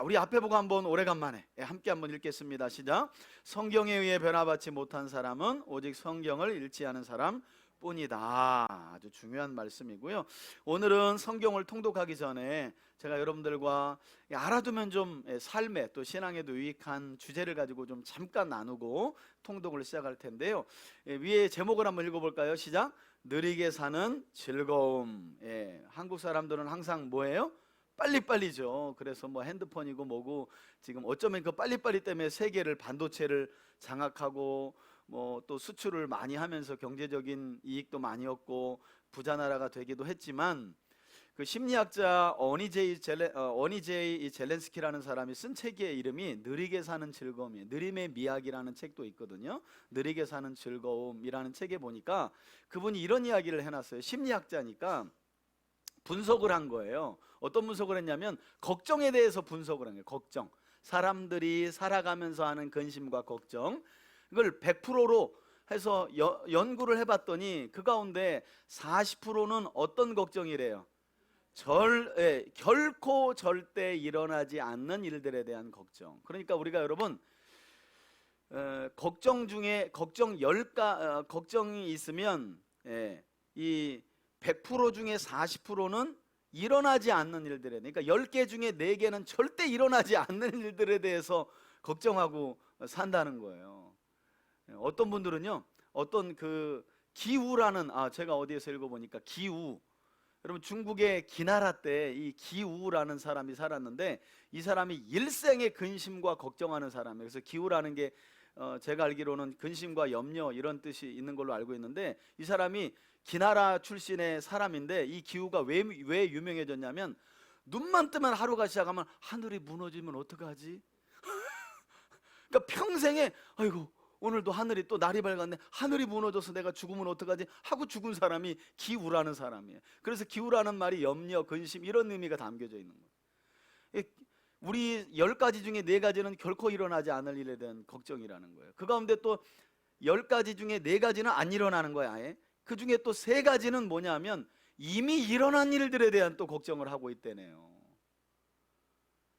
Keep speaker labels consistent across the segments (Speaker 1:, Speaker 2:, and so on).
Speaker 1: 우리 앞에 보고 한번 오래간만에 함께 한번 읽겠습니다. 시작. 성경에 의해 변화받지 못한 사람은 오직 성경을 읽지 않은 사람 뿐이다. 아주 중요한 말씀이고요. 오늘은 성경을 통독하기 전에 제가 여러분들과 알아두면 좀 삶에 또 신앙에도 유익한 주제를 가지고 좀 잠깐 나누고 통독을 시작할 텐데요. 위에 제목을 한번 읽어볼까요? 시작. 느리게 사는 즐거움. 한국 사람들은 항상 뭐예요? 빨리빨리죠. 그래서 뭐 핸드폰이고 뭐고 지금 어쩌면 그 빨리빨리 때문에 세계를 반도체를 장악하고 뭐 또 수출을 많이 하면서 경제적인 이익도 많이 얻고 부자 나라가 되기도 했지만, 그 심리학자 어니 제이 젤렌스키라는 사람이 쓴 책의 이름이 느리게 사는 즐거움이에요. 느림의 미학이라는 책도 있거든요. 느리게 사는 즐거움이라는 책에 보니까 그분이 이런 이야기를 해놨어요. 심리학자니까 분석을 한 거예요. 어떤 분석을 했냐면 걱정에 대해서 분석을 한 거예요. 걱정, 사람들이 살아가면서 하는 근심과 걱정, 이걸 100%로 해서 연구를 해봤더니 그 가운데 40%는 어떤 걱정이래요? 결코 절대 일어나지 않는 일들에 대한 걱정. 그러니까 우리가 여러분 걱정 중에 걱정이 있으면 이 100% 중에 40%는 일어나지 않는 일들에, 그러니까 10개 중에 4개는 절대 일어나지 않는 일들에 대해서 걱정하고 산다는 거예요. 어떤 분들은요, 어떤 그 기우라는, 제가 어디에서 읽어보니까 기우, 여러분 중국의 기나라 때 이 기우라는 사람이 살았는데 이 사람이 일생의 근심과 걱정하는 사람이에요. 그래서 기우라는 게 제가 알기로는 근심과 염려 이런 뜻이 있는 걸로 알고 있는데, 이 사람이 기나라 출신의 사람인데 이 기우가 왜 유명해졌냐면 눈만 뜨면 하루가 시작하면 하늘이 무너지면 어떡하지? 그러니까 평생에 아이고 오늘도 하늘이 또 날이 밝았네, 하늘이 무너져서 내가 죽으면 어떡하지 하고 죽은 사람이 기우라는 사람이에요. 그래서 기우라는 말이 염려, 근심 이런 의미가 담겨져 있는 거예요. 우리 10가지 중에 4가지는 결코 일어나지 않을 일에 대한 걱정이라는 거예요. 그 가운데 또 10가지 중에 4가지는 안 일어나는 거야. 아예. 그 중에 또 3가지는 뭐냐면 이미 일어난 일들에 대한 또 걱정을 하고 있다네요.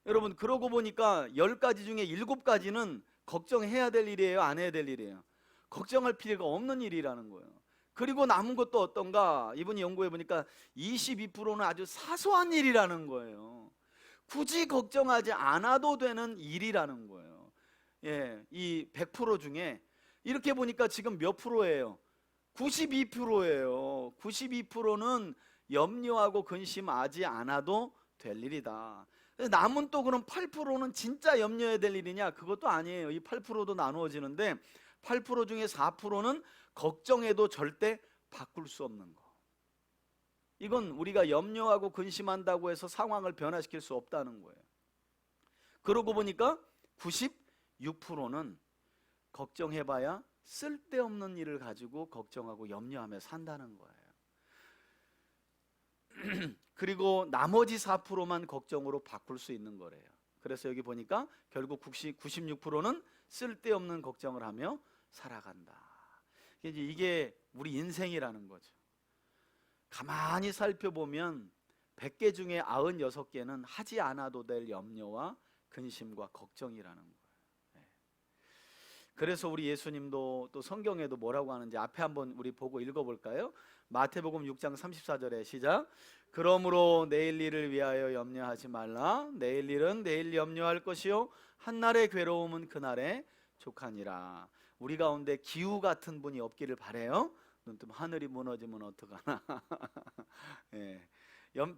Speaker 1: 여러분 그러고 보니까 10가지 중에 7가지는 걱정해야 될 일이에요, 안 해야 될 일이에요? 걱정할 필요가 없는 일이라는 거예요. 그리고 남은 것도 어떤가? 이분이 연구해 보니까 22%는 아주 사소한 일이라는 거예요. 굳이 걱정하지 않아도 되는 일이라는 거예요. 이 100% 중에 이렇게 보니까 지금 몇 프로예요? 92%예요. 92%는 염려하고 근심하지 않아도 될 일이다. 남은 또 그럼 8%는 진짜 염려해야 될 일이냐? 그것도 아니에요. 이 8%도 나누어지는데 8% 중에 4%는 걱정해도 절대 바꿀 수 없는 거. 이건 우리가 염려하고 근심한다고 해서 상황을 변화시킬 수 없다는 거예요. 그러고 보니까 96%는 걱정해봐야 쓸데없는 일을 가지고 걱정하고 염려하며 산다는 거예요. 그리고 나머지 4%만 걱정으로 바꿀 수 있는 거래요. 그래서 여기 보니까 결국 96%는 쓸데없는 걱정을 하며 살아간다. 이게 우리 인생이라는 거죠. 가만히 살펴보면 100개 중에 96개는 하지 않아도 될 염려와 근심과 걱정이라는 거예요. 그래서 우리 예수님도 또 성경에도 뭐라고 하는지 앞에 한번 우리 보고 읽어볼까요? 마태복음 6장 34절에 시작. 그러므로 내일 일을 위하여 염려하지 말라. 내일 일은 내일 염려할 것이요 한날의 괴로움은 그날에 족하니라. 우리 가운데 기후 같은 분이 없기를 바라요. 눈 뜨면 하늘이 무너지면 어떡하나.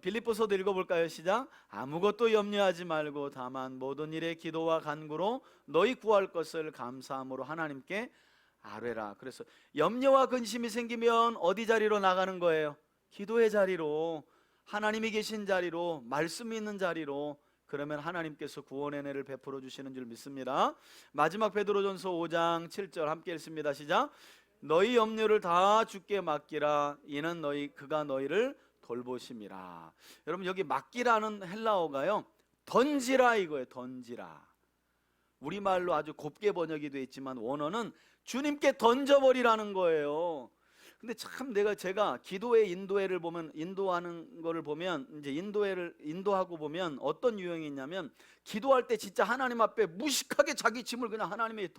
Speaker 1: 빌립보서도 읽어볼까요? 시작. 아무것도 염려하지 말고 다만 모든 일에 기도와 간구로 너희 구할 것을 감사함으로 하나님께 아뢰라. 그래서 염려와 근심이 생기면 어디 자리로 나가는 거예요? 기도의 자리로, 하나님이 계신 자리로, 말씀이 있는 자리로. 그러면 하나님께서 구원의 은혜를 베풀어 주시는 줄 믿습니다. 마지막 베드로전서 5장 7절 함께 읽습니다. 시작. 너희 염려를 다 주께 맡기라. 이는 그가 너희를 돌보심이라. 여러분 여기 맡기라는 헬라어가요 던지라 이거예요. 던지라. 우리말로 아주 곱게 번역이 되어 있지만 원어는 주님께 던져버리라는 거예요. 근데 참 제가 기도의 인도회를 보면, 인도하는 거를 보면, 이제 인도회를 인도하고 보면 어떤 유형이 있냐면, 기도할 때 진짜 하나님 앞에 무식하게 자기 짐을 그냥 하나님이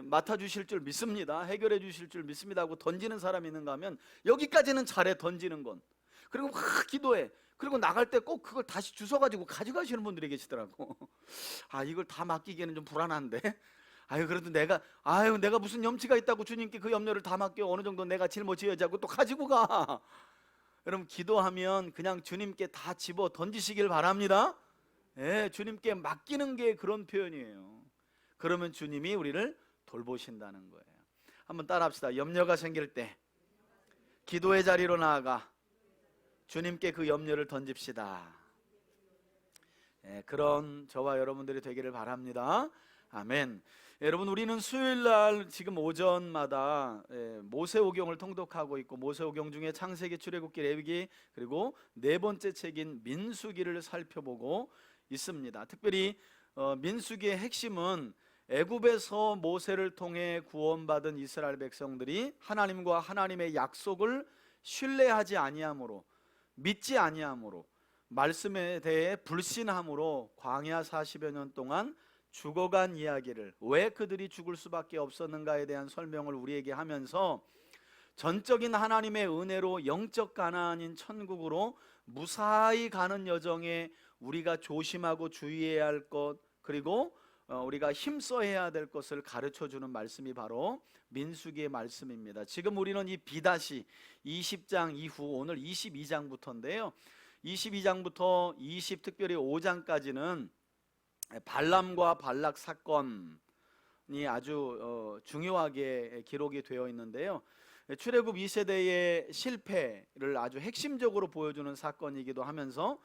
Speaker 1: 맡아 주실 줄 믿습니다, 해결해 주실 줄 믿습니다 하고 던지는 사람이 있는가 하면, 여기까지는 잘해, 던지는 건. 그리고 확 기도해. 그리고 나갈 때 꼭 그걸 다시 주워가지고 가져가시는 분들이 계시더라고. 아, 이걸 다 맡기기에는 좀 불안한데. 그래도 내가 무슨 염치가 있다고 주님께 그 염려를 다 맡겨, 어느 정도 내가 짊어져야지 하고 또 가지고 가. 여러분, 기도하면 그냥 주님께 다 집어 던지시길 바랍니다. 예, 주님께 맡기는 게 그런 표현이에요. 그러면 주님이 우리를 돌보신다는 거예요. 한번 따라합시다. 염려가 생길 때 기도의 자리로 나아가 주님께 그 염려를 던집시다. 예, 그런 저와 여러분들이 되기를 바랍니다. 아멘. 여러분, 우리는 수요일날 지금 오전마다 모세오경을 통독하고 있고, 모세오경 중에 창세기, 출애굽기, 레위기, 그리고 네 번째 책인 민수기를 살펴보고 있습니다. 특별히 민수기의 핵심은 애굽에서 모세를 통해 구원받은 이스라엘 백성들이 하나님과 하나님의 약속을 신뢰하지 아니함으로, 믿지 아니함으로, 말씀에 대해 불신함으로 광야 40여 년 동안 죽어간 이야기를, 왜 그들이 죽을 수밖에 없었는가에 대한 설명을 우리에게 하면서 전적인 하나님의 은혜로 영적 가나안인 천국으로 무사히 가는 여정에 우리가 조심하고 주의해야 할 것, 그리고 우리가 힘써야 될 것을 가르쳐주는 말씀이 바로 민수기의 말씀입니다. 지금 우리는 이 비다시 20장 이후 오늘 22장부터인데요 22장부터 특별히 5장까지는 발람과 발락 사건이 아주 중요하게 기록이 되어 있는데요, 출애굽 2세대의 실패를 아주 핵심적으로 보여주는 사건이기도 하면서,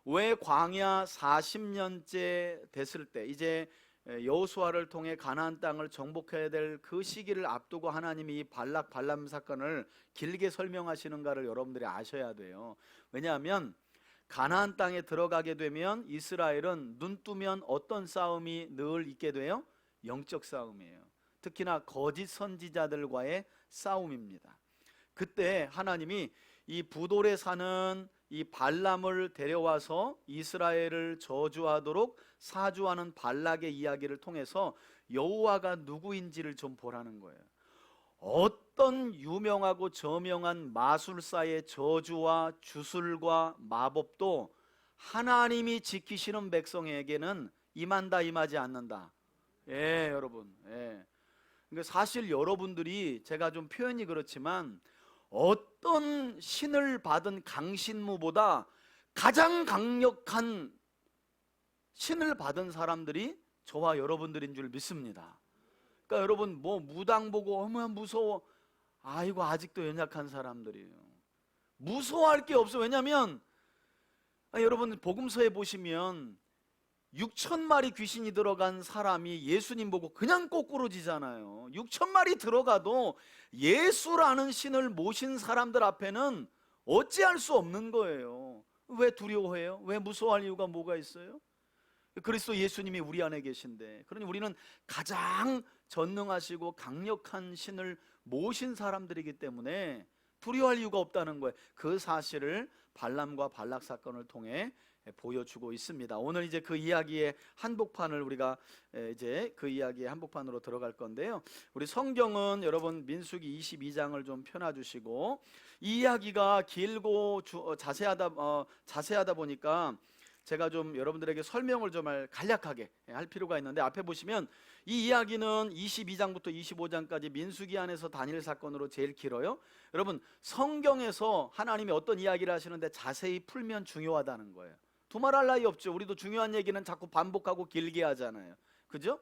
Speaker 1: 왜 광야 40년째 됐을 때 이제 여호수아를 통해 가나안 땅을 정복해야 될 그 시기를 앞두고 하나님이 이 발락 발람 사건을 길게 설명하시는가를 여러분들이 아셔야 돼요. 왜냐하면 가나안 땅에 들어가게 되면 이스라엘은 눈 뜨면 어떤 싸움이 늘 있게 돼요? 영적 싸움이에요. 특히나 거짓 선지자들과의 싸움입니다. 그때 하나님이 이 부돌에 사는 이 발람을 데려와서 이스라엘을 저주하도록 사주하는 발락의 이야기를 통해서 여호와가 누구인지를 좀 보라는 거예요. 어떤 유명하고 저명한 마술사의 저주와 주술과 마법도 하나님이 지키시는 백성에게는 임한다, 임하지 않는다. 예, 여러분. 예. 그러니까 사실 여러분들이, 제가 좀 표현이 그렇지만, 어떤 신을 받은 강신무보다 가장 강력한 신을 받은 사람들이 저와 여러분들인 줄 믿습니다. 그러니까 여러분, 뭐 무당 보고 어머 무서워, 아이고 아직도 연약한 사람들이에요. 무서워할 게 없어. 왜냐하면 여러분, 복음서에 보시면 6,000마리 귀신이 들어간 사람이 예수님 보고 그냥 꼬꾸러지잖아요. 6,000마리 들어가도 예수라는 신을 모신 사람들 앞에는 어찌할 수 없는 거예요. 왜 두려워해요? 왜 무서워할 이유가 뭐가 있어요? 그리스도 예수님이 우리 안에 계신데, 그러니 우리는 가장 전능하시고 강력한 신을 모신 사람들이기 때문에 두려워할 이유가 없다는 거예요. 그 사실을 발람과 발락 사건을 통해 보여주고 있습니다. 오늘 이제 그 이야기의 한복판을 우리가 이제 그 이야기의 한복판으로 들어갈 건데요, 우리 성경은 여러분 민수기 22장을 좀 펴놔주시고, 이 이야기가 길고 자세하다 보니까 제가 좀 여러분들에게 설명을 좀 간략하게 할 필요가 있는데, 앞에 보시면 이 이야기는 22장부터 25장까지 민수기 안에서 단일 사건으로 제일 길어요. 여러분, 성경에서 하나님이 어떤 이야기를 하시는데 자세히 풀면 중요하다는 거예요. 두말할 나위 없죠. 우리도 중요한 얘기는 자꾸 반복하고 길게 하잖아요. 그죠?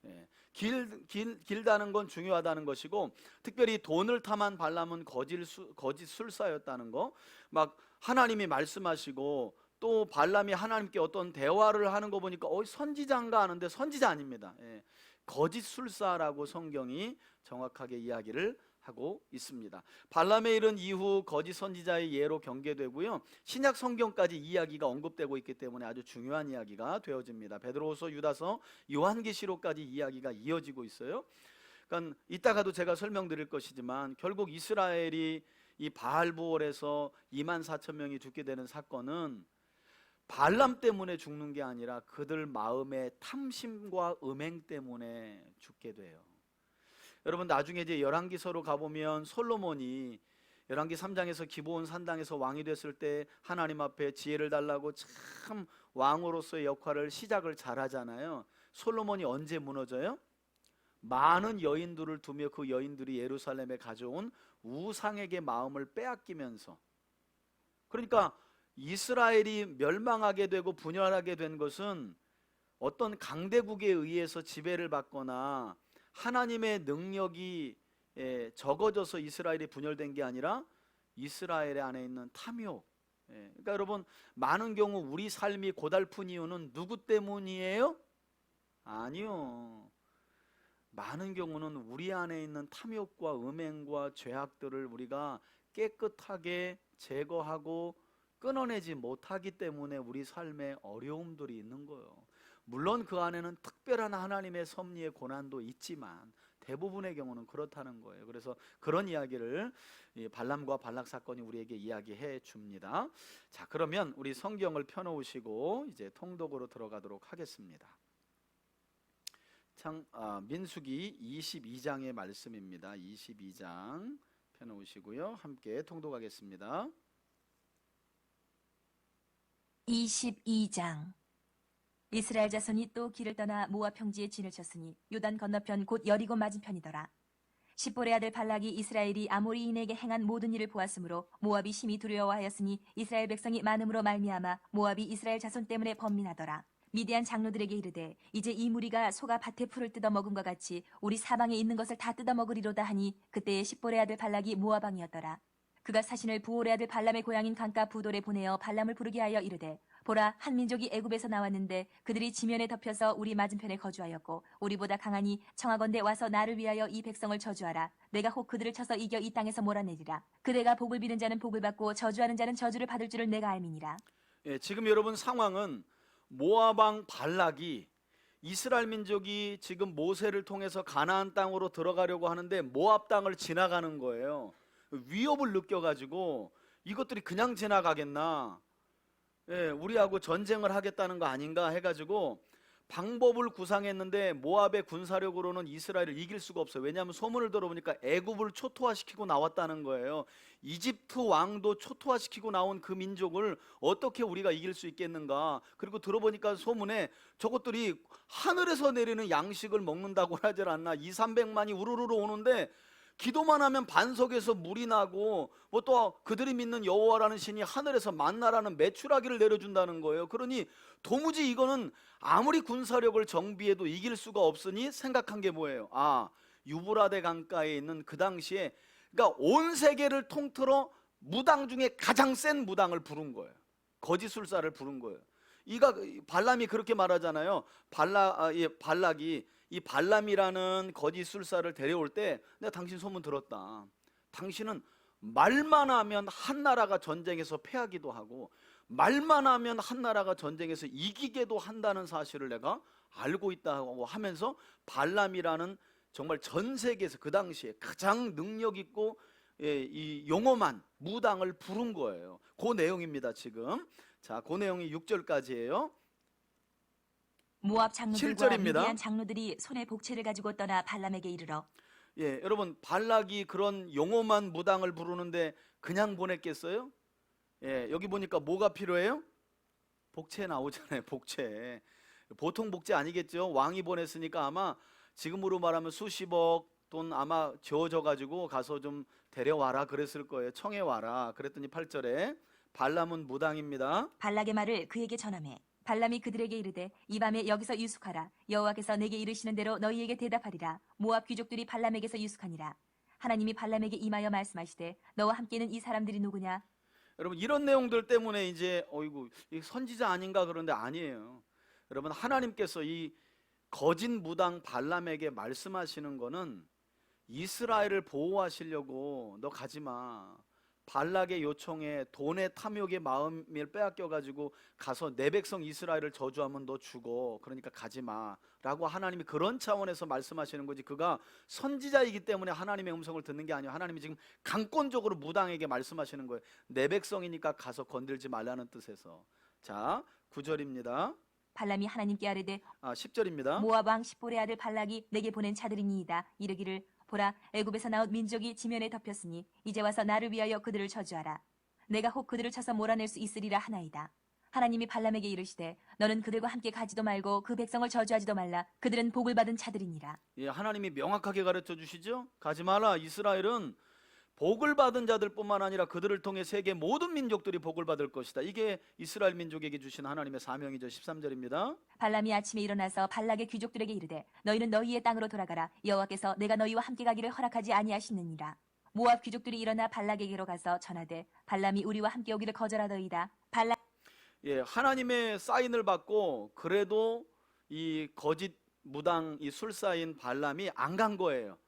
Speaker 1: 예. 길다는 건 중요하다는 것이고, 특별히 돈을 탐한 발람은 거짓 술사였다는 거, 막 하나님이 말씀하시고 또 발람이 하나님께 어떤 대화를 하는 거 보니까 선지자인가 하는데 선지자 아닙니다. 예. 거짓 술사라고 성경이 정확하게 이야기를 하고 있습니다. 발람의 일은 이후 거짓 선지자의 예로 경계되고요, 신약 성경까지 이야기가 언급되고 있기 때문에 아주 중요한 이야기가 되어집니다. 베드로후서, 유다서, 요한계시록까지 이야기가 이어지고 있어요. 그러니까 이따가도 제가 설명드릴 것이지만 결국 이스라엘이 이 바알부올에서 24,000명이 죽게 되는 사건은 발람 때문에 죽는 게 아니라 그들 마음의 탐심과 음행 때문에 죽게 돼요. 여러분 나중에 이제 열왕기서로 가보면 솔로몬이 열왕기 3장에서 기브온 산당에서 왕이 됐을 때 하나님 앞에 지혜를 달라고 참 왕으로서의 역할을 시작을 잘하잖아요. 솔로몬이 언제 무너져요? 많은 여인들을 두며 그 여인들이 예루살렘에 가져온 우상에게 마음을 빼앗기면서, 그러니까 이스라엘이 멸망하게 되고 분열하게 된 것은 어떤 강대국에 의해서 지배를 받거나 하나님의 능력이 적어져서 이스라엘이 분열된 게 아니라 이스라엘 안에 있는 탐욕. 그러니까 여러분 많은 경우 우리 삶이 고달픈 이유는 누구 때문이에요? 아니요. 많은 경우는 우리 안에 있는 탐욕과 음행과 죄악들을 우리가 깨끗하게 제거하고 끊어내지 못하기 때문에 우리 삶에 어려움들이 있는 거예요. 물론 그 안에는 특별한 하나님의 섭리의 고난도 있지만 대부분의 경우는 그렇다는 거예요. 그래서 그런 이야기를 이 발람과 발락 사건이 우리에게 이야기해 줍니다. 자, 그러면 우리 성경을 펴놓으시고 이제 통독으로 들어가도록 하겠습니다. 민수기 22장의 말씀입니다. 22장 펴놓으시고요. 함께 통독하겠습니다.
Speaker 2: 22장. 이스라엘 자손이 또 길을 떠나 모압 평지에 진을 쳤으니 요단 건너편 곧 여리고 맞은편이더라. 십볼의 아들 발락이 이스라엘이 아모리인에게 행한 모든 일을 보았으므로 모압이 심히 두려워하였으니 이스라엘 백성이 많음으로 말미암아 모압이 이스라엘 자손 때문에 번민하더라. 미디안 장로들에게 이르되 이제 이 무리가 소가 밭에 풀을 뜯어먹음과 같이 우리 사방에 있는 것을 다 뜯어먹으리로다 하니 그때에 십볼의 아들 발락이 모압 왕이었더라. 그가 사신을 부올의 아들 발람의 고향인 강가 부돌에 보내어 발람을 부르게 하여 이르되 보라, 한 민족이 애굽에서 나왔는데 그들이 지면에 덮여서 우리 맞은편에 거주하였고 우리보다 강하니 청하건대 와서 나를 위하여 이 백성을 저주하라. 내가 혹 그들을 쳐서 이겨 이 땅에서 몰아내리라. 그대가 복을 비는 자는 복을 받고 저주하는 자는 저주를 받을 줄을 내가 알미니라.
Speaker 1: 지금 여러분 상황은 모압 왕 발락이 이스라엘 민족이 지금 모세를 통해서 가나안 땅으로 들어가려고 하는데 모압 땅을 지나가는 거예요. 위협을 느껴가지고 이것들이 그냥 지나가겠나, 우리하고 전쟁을 하겠다는 거 아닌가 해가지고 방법을 구상했는데 모압의 군사력으로는 이스라엘을 이길 수가 없어요. 왜냐하면 소문을 들어보니까 애굽을 초토화시키고 나왔다는 거예요. 이집트 왕도 초토화시키고 나온 그 민족을 어떻게 우리가 이길 수 있겠는가. 그리고 들어보니까 소문에 저것들이 하늘에서 내리는 양식을 먹는다고 하질 않나. 200~300만이 우르르 오는데 기도만 하면 반석에서 물이 나고 뭐 또 그들이 믿는 여호와라는 신이 하늘에서 만나라는 메추라기를 내려준다는 거예요. 그러니 도무지 이거는 아무리 군사력을 정비해도 이길 수가 없으니 생각한 게 뭐예요? 유브라데 강가에 있는 그 당시에, 그러니까 온 세계를 통틀어 무당 중에 가장 센 무당을 부른 거예요. 거짓술사를 부른 거예요. 발람이 그렇게 말하잖아요. 발락이 이 발람이라는 거짓술사를 데려올 때 내가 당신 소문 들었다. 당신은 말만 하면 한 나라가 전쟁에서 패하기도 하고 말만 하면 한 나라가 전쟁에서 이기게도 한다는 사실을 내가 알고 있다고 하면서 발람이라는 정말 전 세계에서 그 당시에 가장 능력 있고 이 용엄한 무당을 부른 거예요. 그 내용입니다. 지금 그 내용이 6절까지예요.
Speaker 2: 모압 장로들과
Speaker 1: 7절입니다.
Speaker 2: 미디안 장로들이 손에 복채를 가지고 떠나 발람에게 이르러.
Speaker 1: 여러분 발락이 그런 용엄한 무당을 부르는데 그냥 보냈겠어요? 여기 보니까 뭐가 필요해요? 복채 나오잖아요. 복채. 보통 복채 아니겠죠? 왕이 보냈으니까 아마 지금으로 말하면 수십억 돈 아마 지어져 가서 좀 데려와라 그랬을 거예요. 청해와라 그랬더니 8절에 발람은 무당입니다.
Speaker 2: 발락의 말을 그에게 전하매 발람이 그들에게 이르되 이 밤에 여기서 유숙하라. 여호와께서 내게 이르시는 대로 너희에게 대답하리라. 모압 귀족들이 발람에게서 유숙하니라. 하나님이 발람에게 임하여 말씀하시되 너와 함께는 이 사람들이 누구냐?
Speaker 1: 여러분 이런 내용들 때문에 이제 이 선지자 아닌가 그런데 아니에요. 여러분 하나님께서 이 거짓 무당 발람에게 말씀하시는 거는 이스라엘을 보호하시려고 너 가지마. 발락의 요청에 돈의 탐욕의 마음을 빼앗겨 가지고 가서 내 백성 이스라엘을 저주하면 너 죽어. 그러니까 가지 마라고 하나님이 그런 차원에서 말씀하시는 거지. 그가 선지자이기 때문에 하나님의 음성을 듣는 게 아니에요. 하나님이 지금 강권적으로 무당에게 말씀하시는 거예요. 내 백성이니까 가서 건들지 말라는 뜻에서. 자, 9절입니다.
Speaker 2: 발람이 하나님께 아뢰되
Speaker 1: 10절입니다.
Speaker 2: 모압 왕 십볼의 아들 발락이 내게 보낸 자들이니이다. 이르기를 보라 애굽에서 나온 민족이 지면에 덮였으니 이제 와서 나를 위하여 그들을 저주하라. 내가 혹 그들을 쳐서 몰아낼 수 있으리라 하나이다. 하나님이 발람에게 이르시되 너는 그들과 함께 가지도 말고 그 백성을 저주하지도 말라. 그들은 복을 받은 자들이니라.
Speaker 1: 예, 하나님이 명확하게 가르쳐 주시죠. 가지 마라. 이스라엘은 복을 받은 자들뿐만 아니라 그들을 통해 세계 모든 민족들이 복을 받을 것이다. 이게 이스라엘 민족에게 주신 하나님의 사명이죠. 13절입니다.
Speaker 2: 발람이 아침에 일어나서 발락의 귀족들에게 이르되 너희는 너희의 땅으로 돌아가라. 여호와께서 내가 너희와 함께 가기를 허락하지 아니하시느니라. 모압 귀족들이 일어나 발락에게로 가서 전하되 발람이 우리와 함께 오기를 거절하더이다. 발락
Speaker 1: 예, 하나님의 사인을 받고 그래도 이 거짓 무당 이 술사인 발람이 안 간 거예요.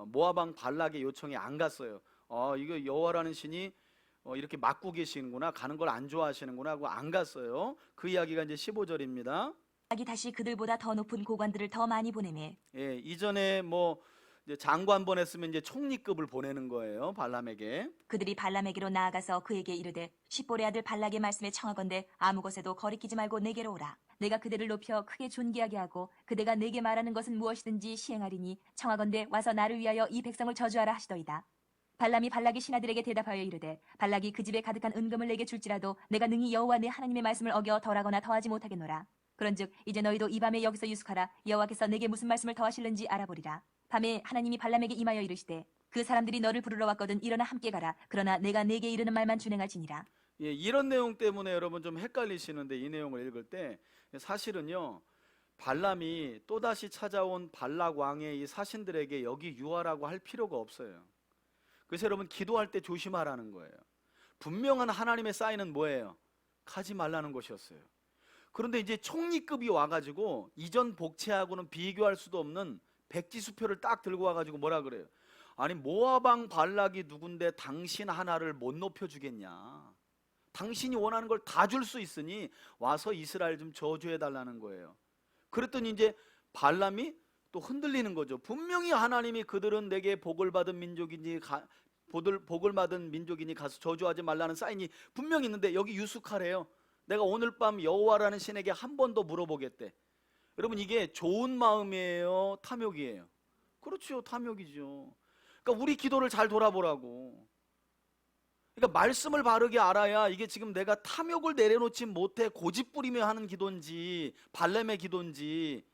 Speaker 1: 모압 왕 발락의 요청에 안 갔어요. 이거 여호와라는 신이 이렇게 막고 계시는구나, 가는 걸 안 좋아하시는구나 하고 안 갔어요. 그 이야기가 이제 15절입니다.
Speaker 2: 발락이 다시 그들보다 더 높은 고관들을 더 많이 보내매
Speaker 1: 예, 이전에 뭐 이제 장관 보냈으면 이제 총리급을 보내는 거예요, 발람에게.
Speaker 2: 그들이 발람에게로 나아가서 그에게 이르되 십볼의 아들 발락의 말씀에 청하건대 아무 것에도 거리끼지 말고 내게로 오라. 내가 그들을 높여 크게 존귀하게 하고 그대가 내게 말하는 것은 무엇이든지 시행하리니 청하건대 와서 나를 위하여 이 백성을 저주하라 하시더이다. 발람이 발락의 신하들에게 대답하여 이르되 발락이 그 집에 가득한 은금을 내게 줄지라도 내가 능히 여호와 내 하나님의 말씀을 어겨 덜하거나 더하지 못하겠노라. 그런즉 이제 너희도 이 밤에 여기서 유숙하라. 여호와께서 내게 무슨 말씀을 더하실는지 알아보리라. 밤에 하나님이 발람에게 임하여 이르시되 그 사람들이 너를 부르러 왔거든 일어나 함께 가라. 그러나 내가 내게 이르는 말만 준행할지니라.
Speaker 1: 예, 이런 내용 때문에 여러분 좀 헷갈리시는데 이 내용을 읽을 때 사실은요, 발람이 또다시 찾아온 발락 왕의 이 사신들에게 여기 유하라고 할 필요가 없어요. 그래서 여러분 기도할 때 조심하라는 거예요. 분명한 하나님의 사인은 뭐예요? 가지 말라는 것이었어요. 그런데 이제 총리급이 와가지고 이전 복체하고는 비교할 수도 없는 백지수표를 딱 들고 와가지고 뭐라 그래요? 아니 모압 왕 발락이 누군데 당신 하나를 못 높여주겠냐? 당신이 원하는 걸 다 줄 수 있으니 와서 이스라엘 좀 저주해 달라는 거예요. 그랬더니 이제 발람이 또 흔들리는 거죠. 분명히 하나님이 그들은 내게 복을 받은 민족이니 복을 받은 민족이니 가서 저주하지 말라는 사인이 분명히 있는데 여기 유숙하래요. 내가 오늘 밤 여호와라는 신에게 한 번 더 물어보겠대. 여러분 이게 좋은 마음이에요? 탐욕이에요? 그렇죠, 탐욕이죠. 그러니까 우리 기도를 잘 돌아보라고. 그러니까 말씀을 바르게 알아야 이게 지금 내가 탐욕을 내려놓지 못해 고집부리며 하는 기도인지 발람의 기도인지,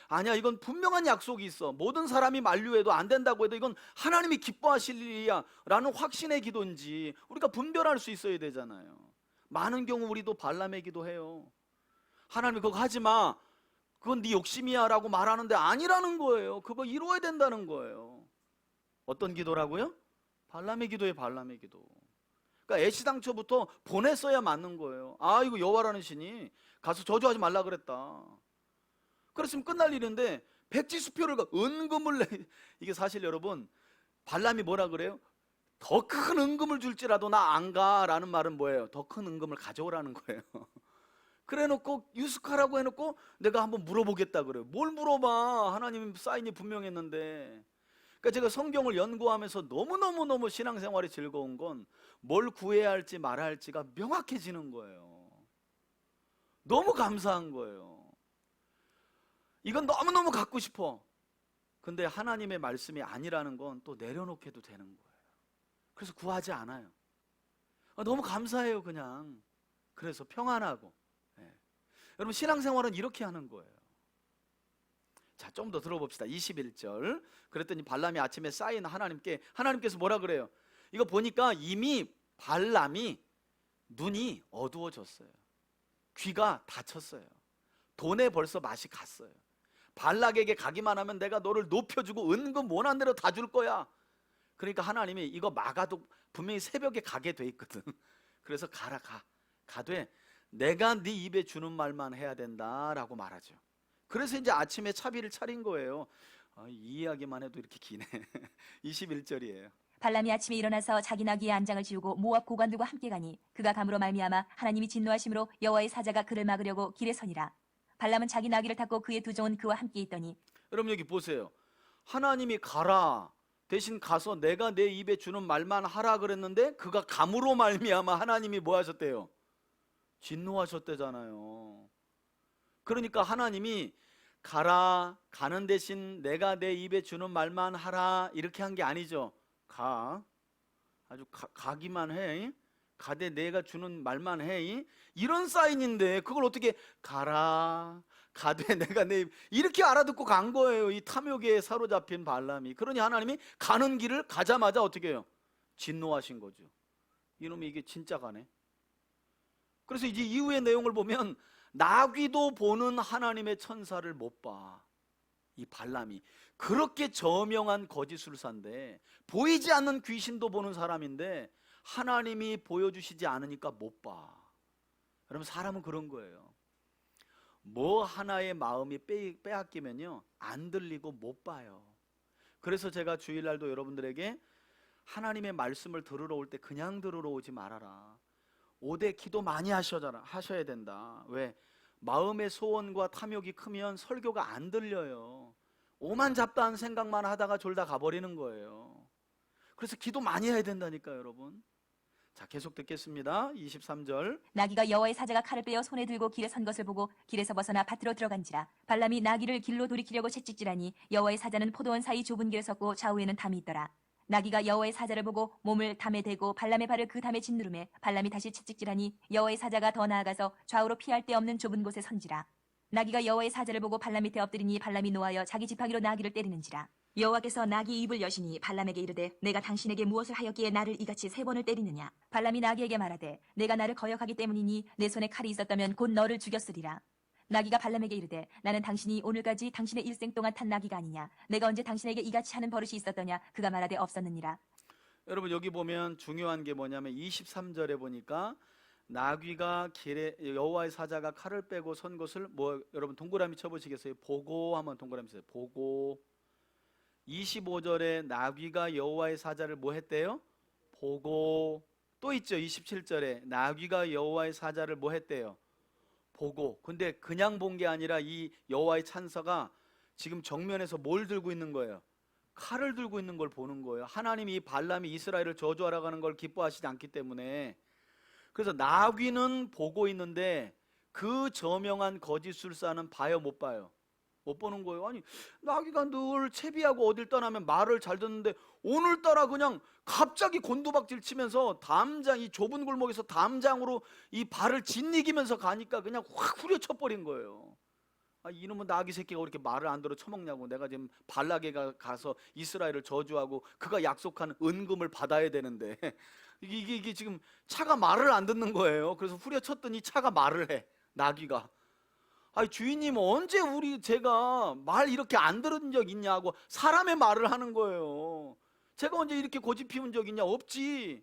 Speaker 1: 아니야 이건 분명한 약속이 있어, 모든 사람이 만류해도 안 된다고 해도 이건 하나님이 기뻐하실 일이야 라는 확신의 기도인지 우리가 분별할 수 있어야 되잖아요. 많은 경우 우리도 발람의 기도해요. 하나님이 그거 하지마, 그건 네 욕심이야 라고 말하는데 아니라는 거예요. 그거 이루어야 된다는 거예요. 어떤 기도라고요? 발람의 기도예요. 발람의 기도. 그러니까 애시당초부터 보냈어야 맞는 거예요. 이거 여호와라는 신이 가서 저주하지 말라 그랬다. 그랬으면 끝날 일인데 백지수표를 은금을 이게 사실 여러분 발람이 뭐라 그래요? 더 큰 은금을 줄지라도 나 안 가라는 말은 뭐예요? 더 큰 은금을 가져오라는 거예요. 그래놓고 유숙하라고 해놓고 내가 한번 물어보겠다 그래요. 뭘 물어봐? 하나님 사인이 분명했는데. 그러니까 제가 성경을 연구하면서 너무너무 신앙생활이 즐거운 건 뭘 구해야 할지 말아야 할지가 명확해지는 거예요. 너무 감사한 거예요. 이건 너무너무 갖고 싶어. 근데 하나님의 말씀이 아니라는 건 또 내려놓게도 되는 거예요. 그래서 구하지 않아요. 너무 감사해요 그냥. 그래서 평안하고. 여러분 신앙생활은 이렇게 하는 거예요. 자, 좀 더 들어봅시다. 21절. 그랬더니 발람이 아침에 쌓인 하나님께서 뭐라 그래요? 이거 보니까 이미 발람이 눈이 어두워졌어요. 귀가 닫혔어요. 돈에 벌써 맛이 갔어요. 발락에게 가기만 하면 내가 너를 높여주고 은금 원하는 대로 다 줄 거야. 그러니까 하나님이 이거 막아도 분명히 새벽에 가게 돼 있거든. 그래서 가되 내가 네 입에 주는 말만 해야 된다라고 말하죠. 그래서 이제 아침에 차비를 차린 거예요. 이 이야기만 해도 이렇게 기네. 21절이에요.
Speaker 2: 발람이 아침에 일어나서 자기 나귀의 안장을 지우고 모압 고관들과 함께 가니 그가 감으로 말미암아 하나님이 진노하심으로 여호와의 사자가 그를 막으려고 길에 서니라. 발람은 자기 나귀를 탔고 그의 두 종은 그와 함께 있더니
Speaker 1: 여러분 여기 보세요. 하나님이 가라. 대신 가서 내가 내 입에 주는 말만 하라 그랬는데 그가 감으로 말미암아 하나님이 뭐 하셨대요? 진노하셨대잖아요. 그러니까 하나님이 가라, 가는 대신 내가 내 입에 주는 말만 하라 이렇게 한 게 아니죠. 가, 아주 가기만 해. 가되 내가 주는 말만 해. 이런 사인인데 그걸 어떻게 가라, 가되 내가 내 입, 이렇게 알아듣고 간 거예요. 이 탐욕에 사로잡힌 발람이. 그러니 하나님이 가는 길을 가자마자 어떻게 해요? 진노하신 거죠. 이놈이 이게 진짜 가네. 그래서 이제 이후의 내용을 보면 나귀도 보는 하나님의 천사를 못 봐. 이 발람이 그렇게 저명한 거짓술사인데, 보이지 않는 귀신도 보는 사람인데 하나님이 보여주시지 않으니까 못 봐. 여러분 사람은 그런 거예요. 뭐 하나의 마음이 빼앗기면요 안 들리고 못 봐요. 그래서 제가 주일날도 여러분들에게 하나님의 말씀을 들으러 올 때 그냥 들으러 오지 말아라. 5대 기도 많이 하셔야 된다. 왜? 마음의 소원과 탐욕이 크면 설교가 안 들려요. 오만 잡다한 생각만 하다가 졸다 가버리는 거예요. 그래서 기도 많이 해야 된다니까요, 여러분. 자, 계속 듣겠습니다. 23절.
Speaker 2: 나귀가 여호와의 사자가 칼을 빼어 손에 들고 길에 선 것을 보고 길에서 벗어나 밭으로 들어간지라. 발람이 나귀를 길로 돌이키려고 채찍질하니 여호와의 사자는 포도원 사이 좁은 길에 섰고 좌우에는 담이 있더라. 나귀가 여호와의 사자를 보고 몸을 담에 대고 발람의 발을 그 담에 짓누르매 발람이 다시 채찍질하니 여호와의 사자가 더 나아가서 좌우로 피할 데 없는 좁은 곳에 선지라. 나귀가 여호와의 사자를 보고 발람 밑에 엎드리니 발람이 노하여 자기 지팡이로 나귀를 때리는지라. 여호와께서 나귀 입을 여시니 발람에게 이르되 내가 당신에게 무엇을 하였기에 나를 이같이 3번을 때리느냐. 발람이 나귀에게 말하되 내가 나를 거역하기 때문이니 내 손에 칼이 있었다면 곧 너를 죽였으리라. 나귀가 발람에게 이르되 나는 당신이 오늘까지 당신의 일생 동안 탄 나귀가 아니냐. 내가 언제 당신에게 이같이 하는 버릇이 있었더냐. 그가 말하되 없었느니라.
Speaker 1: 여러분 여기 보면 중요한 게 뭐냐면 23절에 보니까 나귀가 길에 여호와의 사자가 칼을 빼고 선 것을 뭐 여러분 동그라미 쳐보시겠어요? 보고 하면 동그라미 쳐요. 보고. 25절에 나귀가 여호와의 사자를 뭐 했대요? 보고. 또 있죠. 27절에 나귀가 여호와의 사자를 뭐 했대요? 보고. 근데 그냥 본 게 아니라 이 여호와의 찬사가 지금 정면에서 뭘 들고 있는 거예요? 칼을 들고 있는 걸 보는 거예요. 하나님이 이 발람이 이스라엘을 저주하러 가는 걸 기뻐하시지 않기 때문에. 그래서 나귀는 보고 있는데 그 저명한 거짓술사는 봐요, 못 봐요? 못 보는 거예요. 아니 나귀가 늘 채비하고 어딜 떠나면 말을 잘 듣는데 오늘따라 그냥 갑자기 곤두박질 치면서 담장, 이 좁은 골목에서 담장으로 이 발을 짓이기면서 가니까 그냥 확 후려쳐 버린 거예요. 아, 이놈은 나귀 새끼가 그렇게 말을 안 들어 처먹냐고. 내가 지금 발락에 가서 이스라엘을 저주하고 그가 약속한 은금을 받아야 되는데 이게 지금 차가 말을 안 듣는 거예요. 그래서 후려쳤더니 차가 말을 해. 나귀가. 아니 주인님 언제 제가 말 이렇게 안 들은 적 있냐고 사람의 말을 하는 거예요. 제가 언제 이렇게 고집 피운 적 있냐? 없지.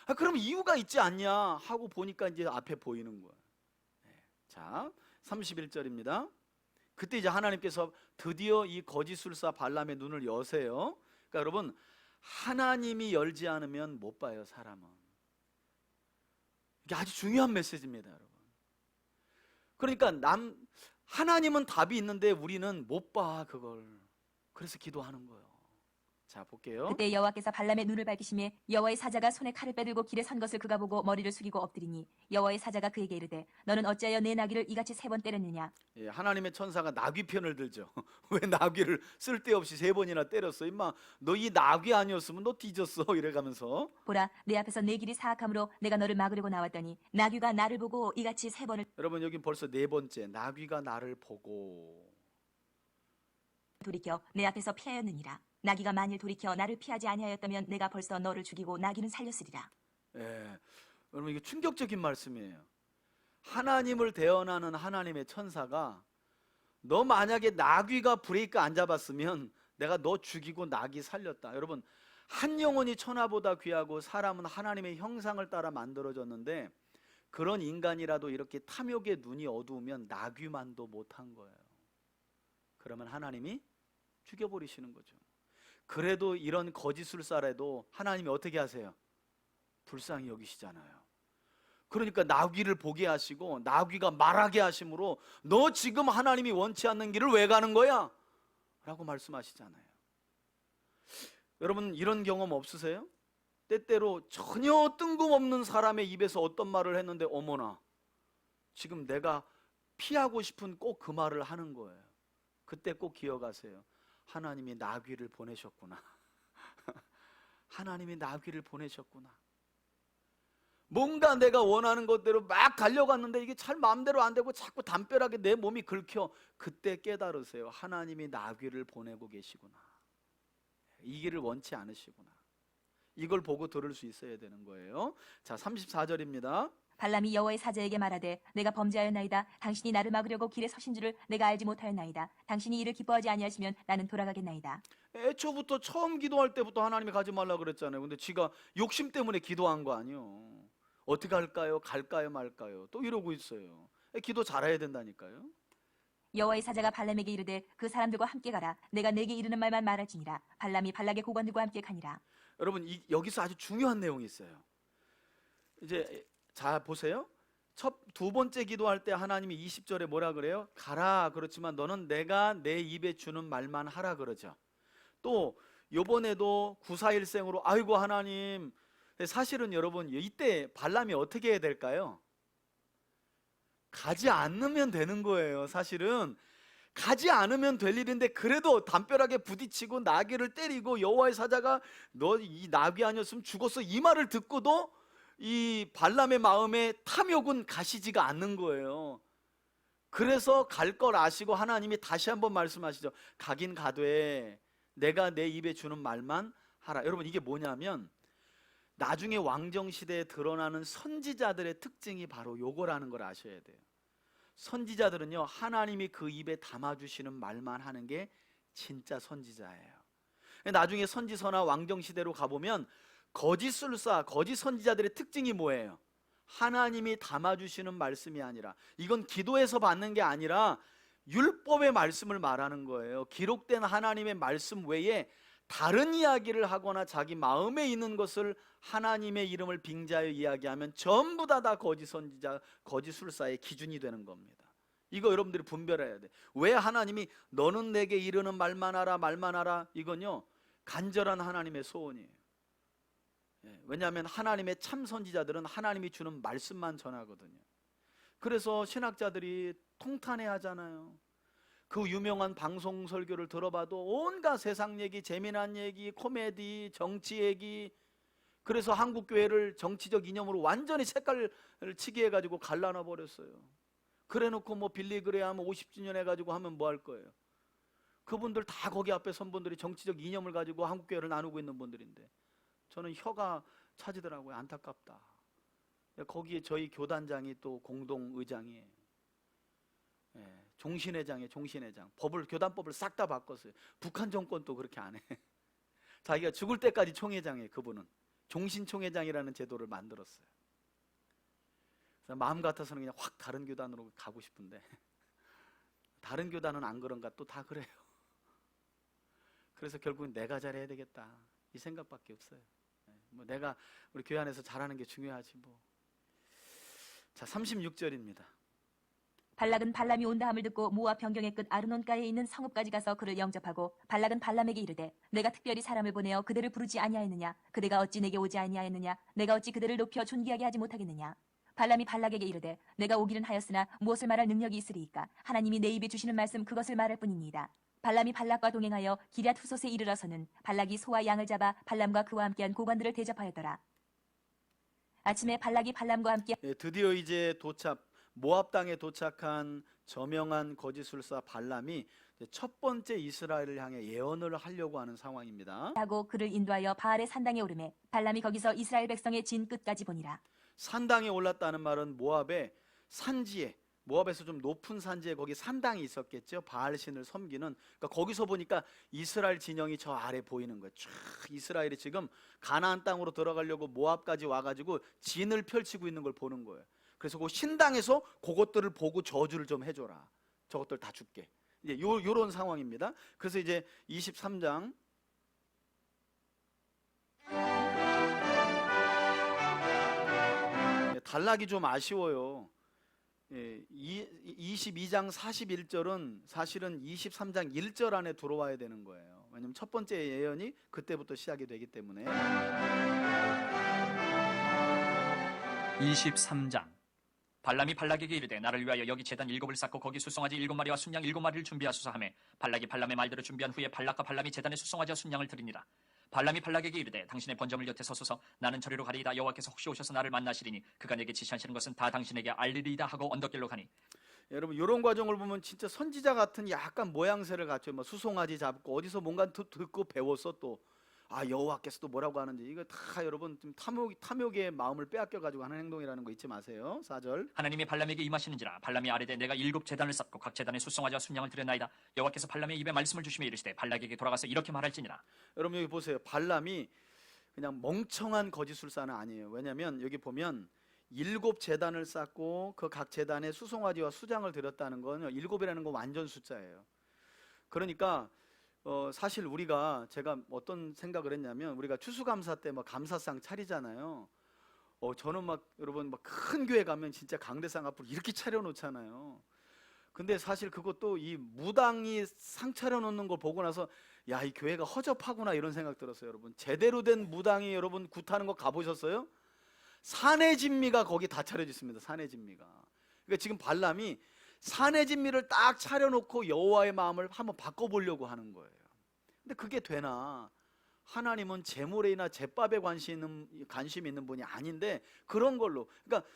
Speaker 1: 아, 그럼 이유가 있지 않냐 하고 보니까 이제 앞에 보이는 거예요. 자, 31절입니다. 그때 이제 하나님께서 드디어 이 거짓술사 발람의 눈을 여세요. 그러니까 여러분 하나님이 열지 않으면 못 봐요, 사람은. 이게 아주 중요한 메시지입니다, 여러분. 그러니까 하나님은 답이 있는데 우리는 못 봐, 그걸. 그래서 기도하는 거예요. 자, 볼게요.
Speaker 2: 그때 여호와께서 발람의 눈을 밝히시매 여호와의 사자가 손에 칼을 빼들고 길에 선 것을 그가 보고 머리를 숙이고 엎드리니 여호와의 사자가 그에게 이르되 너는 어찌하여 내 나귀를 이같이 3번 때렸느냐.
Speaker 1: 예, 하나님의 천사가 나귀 편을 들죠. 왜 나귀를 쓸데없이 3번이나 때렸어? 임마 너 이 나귀 아니었으면 너 뒤졌어. 이래가면서
Speaker 2: 보라 내 앞에서 내 길이 사악함으로 내가 너를 막으려고 나왔더니 나귀가 나를 보고 이같이 3번을
Speaker 1: 여러분 여기 벌써 4번째 나귀가 나를 보고
Speaker 2: 돌이켜 내 앞에서 피하였느니라. 나귀가 만일 돌이켜 나를 피하지 아니하였다면 내가 벌써 너를 죽이고 나귀는 살렸으리라.
Speaker 1: 예, 여러분 이게 충격적인 말씀이에요. 하나님을 대언하는 하나님의 천사가 너 만약에 나귀가 브레이크 안 잡았으면 내가 너 죽이고 나귀 살렸다. 여러분 한 영혼이 천하보다 귀하고 사람은 하나님의 형상을 따라 만들어졌는데 그런 인간이라도 이렇게 탐욕의 눈이 어두우면 나귀만도 못한 거예요. 그러면 하나님이 죽여버리시는 거죠. 그래도 이런 거짓술사라도 하나님이 어떻게 하세요? 불쌍히 여기시잖아요. 그러니까 나귀를 보게 하시고 나귀가 말하게 하심으로 너 지금 하나님이 원치 않는 길을 왜 가는 거야? 라고 말씀하시잖아요. 여러분 이런 경험 없으세요? 때때로 전혀 뜬금없는 사람의 입에서 어떤 말을 했는데 어머나 지금 내가 피하고 싶은 꼭 그 말을 하는 거예요. 그때 꼭 기억하세요. 하나님이 나귀를 보내셨구나. 하나님이 나귀를 보내셨구나. 뭔가 내가 원하는 것대로 막 달려갔는데 이게 잘 마음대로 안 되고 자꾸 담벼락에 내 몸이 긁혀. 그때 깨달으세요. 하나님이 나귀를 보내고 계시구나. 이 길을 원치 않으시구나. 이걸 보고 들을 수 있어야 되는 거예요. 자, 34절입니다.
Speaker 2: 발람이 여호와의 사자에게 말하되 내가 범죄하였나이다. 당신이 나를 막으려고 길에 서신 줄을 내가 알지 못하였나이다. 당신이 이를 기뻐하지 아니하시면 나는 돌아가겠나이다.
Speaker 1: 애초부터 처음 기도할 때부터 하나님이 가지 말라 그랬잖아요. 근데 지가 욕심 때문에 기도한 거 아니에요. 어떻게 할까요? 갈까요? 말까요? 또 이러고 있어요. 기도 잘해야 된다니까요.
Speaker 2: 여호와의 사자가 발람에게 이르되 그 사람들과 함께 가라. 내가 내게 이르는 말만 말할지니라. 발람이 발락의 고관들과 함께 가니라.
Speaker 1: 여러분 여기서 아주 중요한 내용이 있어요. 이제 자 보세요. 두 번째 기도할 때 하나님이 20절에 뭐라 그래요? 가라. 그렇지만 너는 내가 내 입에 주는 말만 하라 그러죠. 또 요번에도 구사일생으로 아이고 하나님. 사실은 여러분 이때 발람이 어떻게 해야 될까요? 가지 않으면 되는 거예요. 사실은 가지 않으면 될 일인데 그래도 담벼락에 부딪히고 나귀를 때리고 여호와의 사자가 너 이 나귀 아니었으면 죽었어 이 말을 듣고도 이 발람의 마음에 탐욕은 가시지가 않는 거예요. 그래서 갈 걸 아시고 하나님이 다시 한번 말씀하시죠. 가긴 가되 내가 내 입에 주는 말만 하라. 여러분 이게 뭐냐면 나중에 왕정시대에 드러나는 선지자들의 특징이 바로 요거라는 걸 아셔야 돼요. 선지자들은요 하나님이 그 입에 담아주시는 말만 하는 게 진짜 선지자예요. 나중에 선지서나 왕정시대로 가보면 거짓술사, 거짓 선지자들의 특징이 뭐예요? 하나님이 담아주시는 말씀이 아니라 이건 기도에서 받는 게 아니라 율법의 말씀을 말하는 거예요. 기록된 하나님의 말씀 외에 다른 이야기를 하거나 자기 마음에 있는 것을 하나님의 이름을 빙자하여 이야기하면 전부 다 거짓 선지자, 거짓 술사의 기준이 되는 겁니다. 이거 여러분들이 분별해야 돼. 왜 하나님이 너는 내게 이르는 말만 하라 말만 하라 이건요 간절한 하나님의 소원이에요. 왜냐하면 하나님의 참 선지자들은 하나님이 주는 말씀만 전하거든요. 그래서 신학자들이 통탄해 하잖아요. 그 유명한 방송 설교를 들어봐도 온갖 세상 얘기, 재미난 얘기, 코미디, 정치 얘기. 그래서 한국 교회를 정치적 이념으로 완전히 색깔을 치게 해가지고 갈라놔 버렸어요. 그래놓고 뭐 빌리 그레이엄 50주년 해가지고 하면 뭐 할 거예요? 그분들 다 거기 앞에 선 분들이 정치적 이념을 가지고 한국 교회를 나누고 있는 분들인데 저는 혀가 차지더라고요. 안타깝다. 거기에 저희 교단장이 또 공동의장이에요. 종신회장이에요. 종신회장. 교단법을 싹 다 바꿨어요. 북한 정권도 그렇게 안 해. 자기가 죽을 때까지 총회장이에요. 그분은 종신총회장이라는 제도를 만들었어요. 그래서 마음 같아서는 그냥 확 다른 교단으로 가고 싶은데 다른 교단은 안 그런가? 또 다 그래요. 그래서 결국은 내가 잘해야 되겠다 이 생각밖에 없어요. 뭐 내가 우리 교회 안에서 잘하는 게 중요하지 뭐. 자 36절입니다.
Speaker 2: 발락은 발람이 온다 함을 듣고 모압 변경의 끝 아르논가에 있는 성읍까지 가서 그를 영접하고 발락은 발람에게 이르되 내가 특별히 사람을 보내어 그들을 부르지 아니하였느냐? 그대가 어찌 내게 오지 아니하였느냐? 내가 어찌 그들을 높여 존귀하게 하지 못하겠느냐? 발람이 발락에게 이르되 내가 오기는 하였으나 무엇을 말할 능력이 있으리이까? 하나님이 내 입에 주시는 말씀 그것을 말할 뿐이니이다. 발람이 발락과 동행하여 기럇 후솥에 이르러서는 발락이 소와 양을 잡아 발람과 그와 함께한 고관들을 대접하였더라. 아침에 발락이 발람과 함께
Speaker 1: 드디어 이제 모압 땅에 도착한 저명한 거짓술사 발람이 첫 번째 이스라엘을 향해 예언을 하려고 하는 상황입니다.
Speaker 2: 하고 그를 인도하여 바알의 산당에 오르매 발람이 거기서 이스라엘 백성의 진 끝까지 보니라.
Speaker 1: 산당에 올랐다는 말은 모압의 산지에 모압에서 좀 높은 산지에 거기 산당이 있었겠죠. 바알 신을 섬기는. 그러니까 거기서 보니까 이스라엘 진영이 저 아래 보이는 거예요. 쫙 이스라엘이 지금 가나안 땅으로 들어가려고 모압까지 와가지고 진을 펼치고 있는 걸 보는 거예요. 그래서 그 신당에서 그것들을 보고 저주를 좀 해줘라. 저것들 다 줄게. 이제 요런 상황입니다. 그래서 이제 23장 단락이 좀 아쉬워요. 22장 41절은 사실은 23장 1절 안에 들어와야 되는 거예요. 왜냐하면 첫 번째 예언이 그때부터 시작이 되기 때문에.
Speaker 3: 23장 발람이 발락에게 이르되 나를 위하여 여기 제단 7을 쌓고 거기 수송아지 7마리와 순양 7마리를 준비하소서 하매 발락이 발람의 말대로 준비한 후에 발락과 발람이 제단에 수송아지와 순양을 드리니라. 발람이 발락에게 이르되 당신의 번제물 곁에 서소서 나는 저리로 가리이다. 여호와께서 혹시 오셔서 나를 만나시리니 그가 내게 지시하시는 것은 다 당신에게 알리리이다 하고 언덕길로 가니.
Speaker 1: 여러분 이런 과정을 보면 진짜 선지자 같은 약간 모양새를 갖춰 뭐 수송아지 잡고 어디서 뭔가 듣고 배웠어 또. 여호와께서 또 뭐라고 하는지 이거 다 여러분 좀 탐욕의 마음을 빼앗겨 가지고 하는 행동이라는 거 잊지 마세요. 4절.
Speaker 3: 하나님이 발람에게 임하시는지라 발람이 아뢰되 내가 7 제단을 쌓고 각 제단에 수송아지와 순양을 드렸나이다. 여호와께서 발람의 입에 말씀을 주시며 이르시되 발락에게 돌아가서 이렇게 말할지니라.
Speaker 1: 여러분 여기 보세요. 발람이 그냥 멍청한 거짓술사는 아니에요. 왜냐하면 여기 보면 7 제단을 쌓고 그 각 제단에 수송아지와 수장을 드렸다는 건 7이라는 건 완전 숫자예요. 그러니까 사실 제가 어떤 생각을 했냐면 우리가 추수감사 때 막 감사상 차리잖아요. 저는 여러분 큰 교회 가면 진짜 강대상 앞으로 이렇게 차려놓잖아요. 근데 사실 그것도 이 무당이 상 차려놓는 걸 보고 나서 야, 이 교회가 허접하구나 이런 생각 들었어요. 여러분 제대로 된 무당이 여러분 굿하는 거 가보셨어요? 산의 진미가 거기 다 차려져 있습니다. 산의 진미가. 그러니까 지금 발람이 산의 진미를 딱 차려놓고 여호와의 마음을 한번 바꿔보려고 하는 거예요. 근데 그게 되나? 하나님은 제물에나 제밥에 관심 있는 분이 아닌데 그런 걸로. 그러니까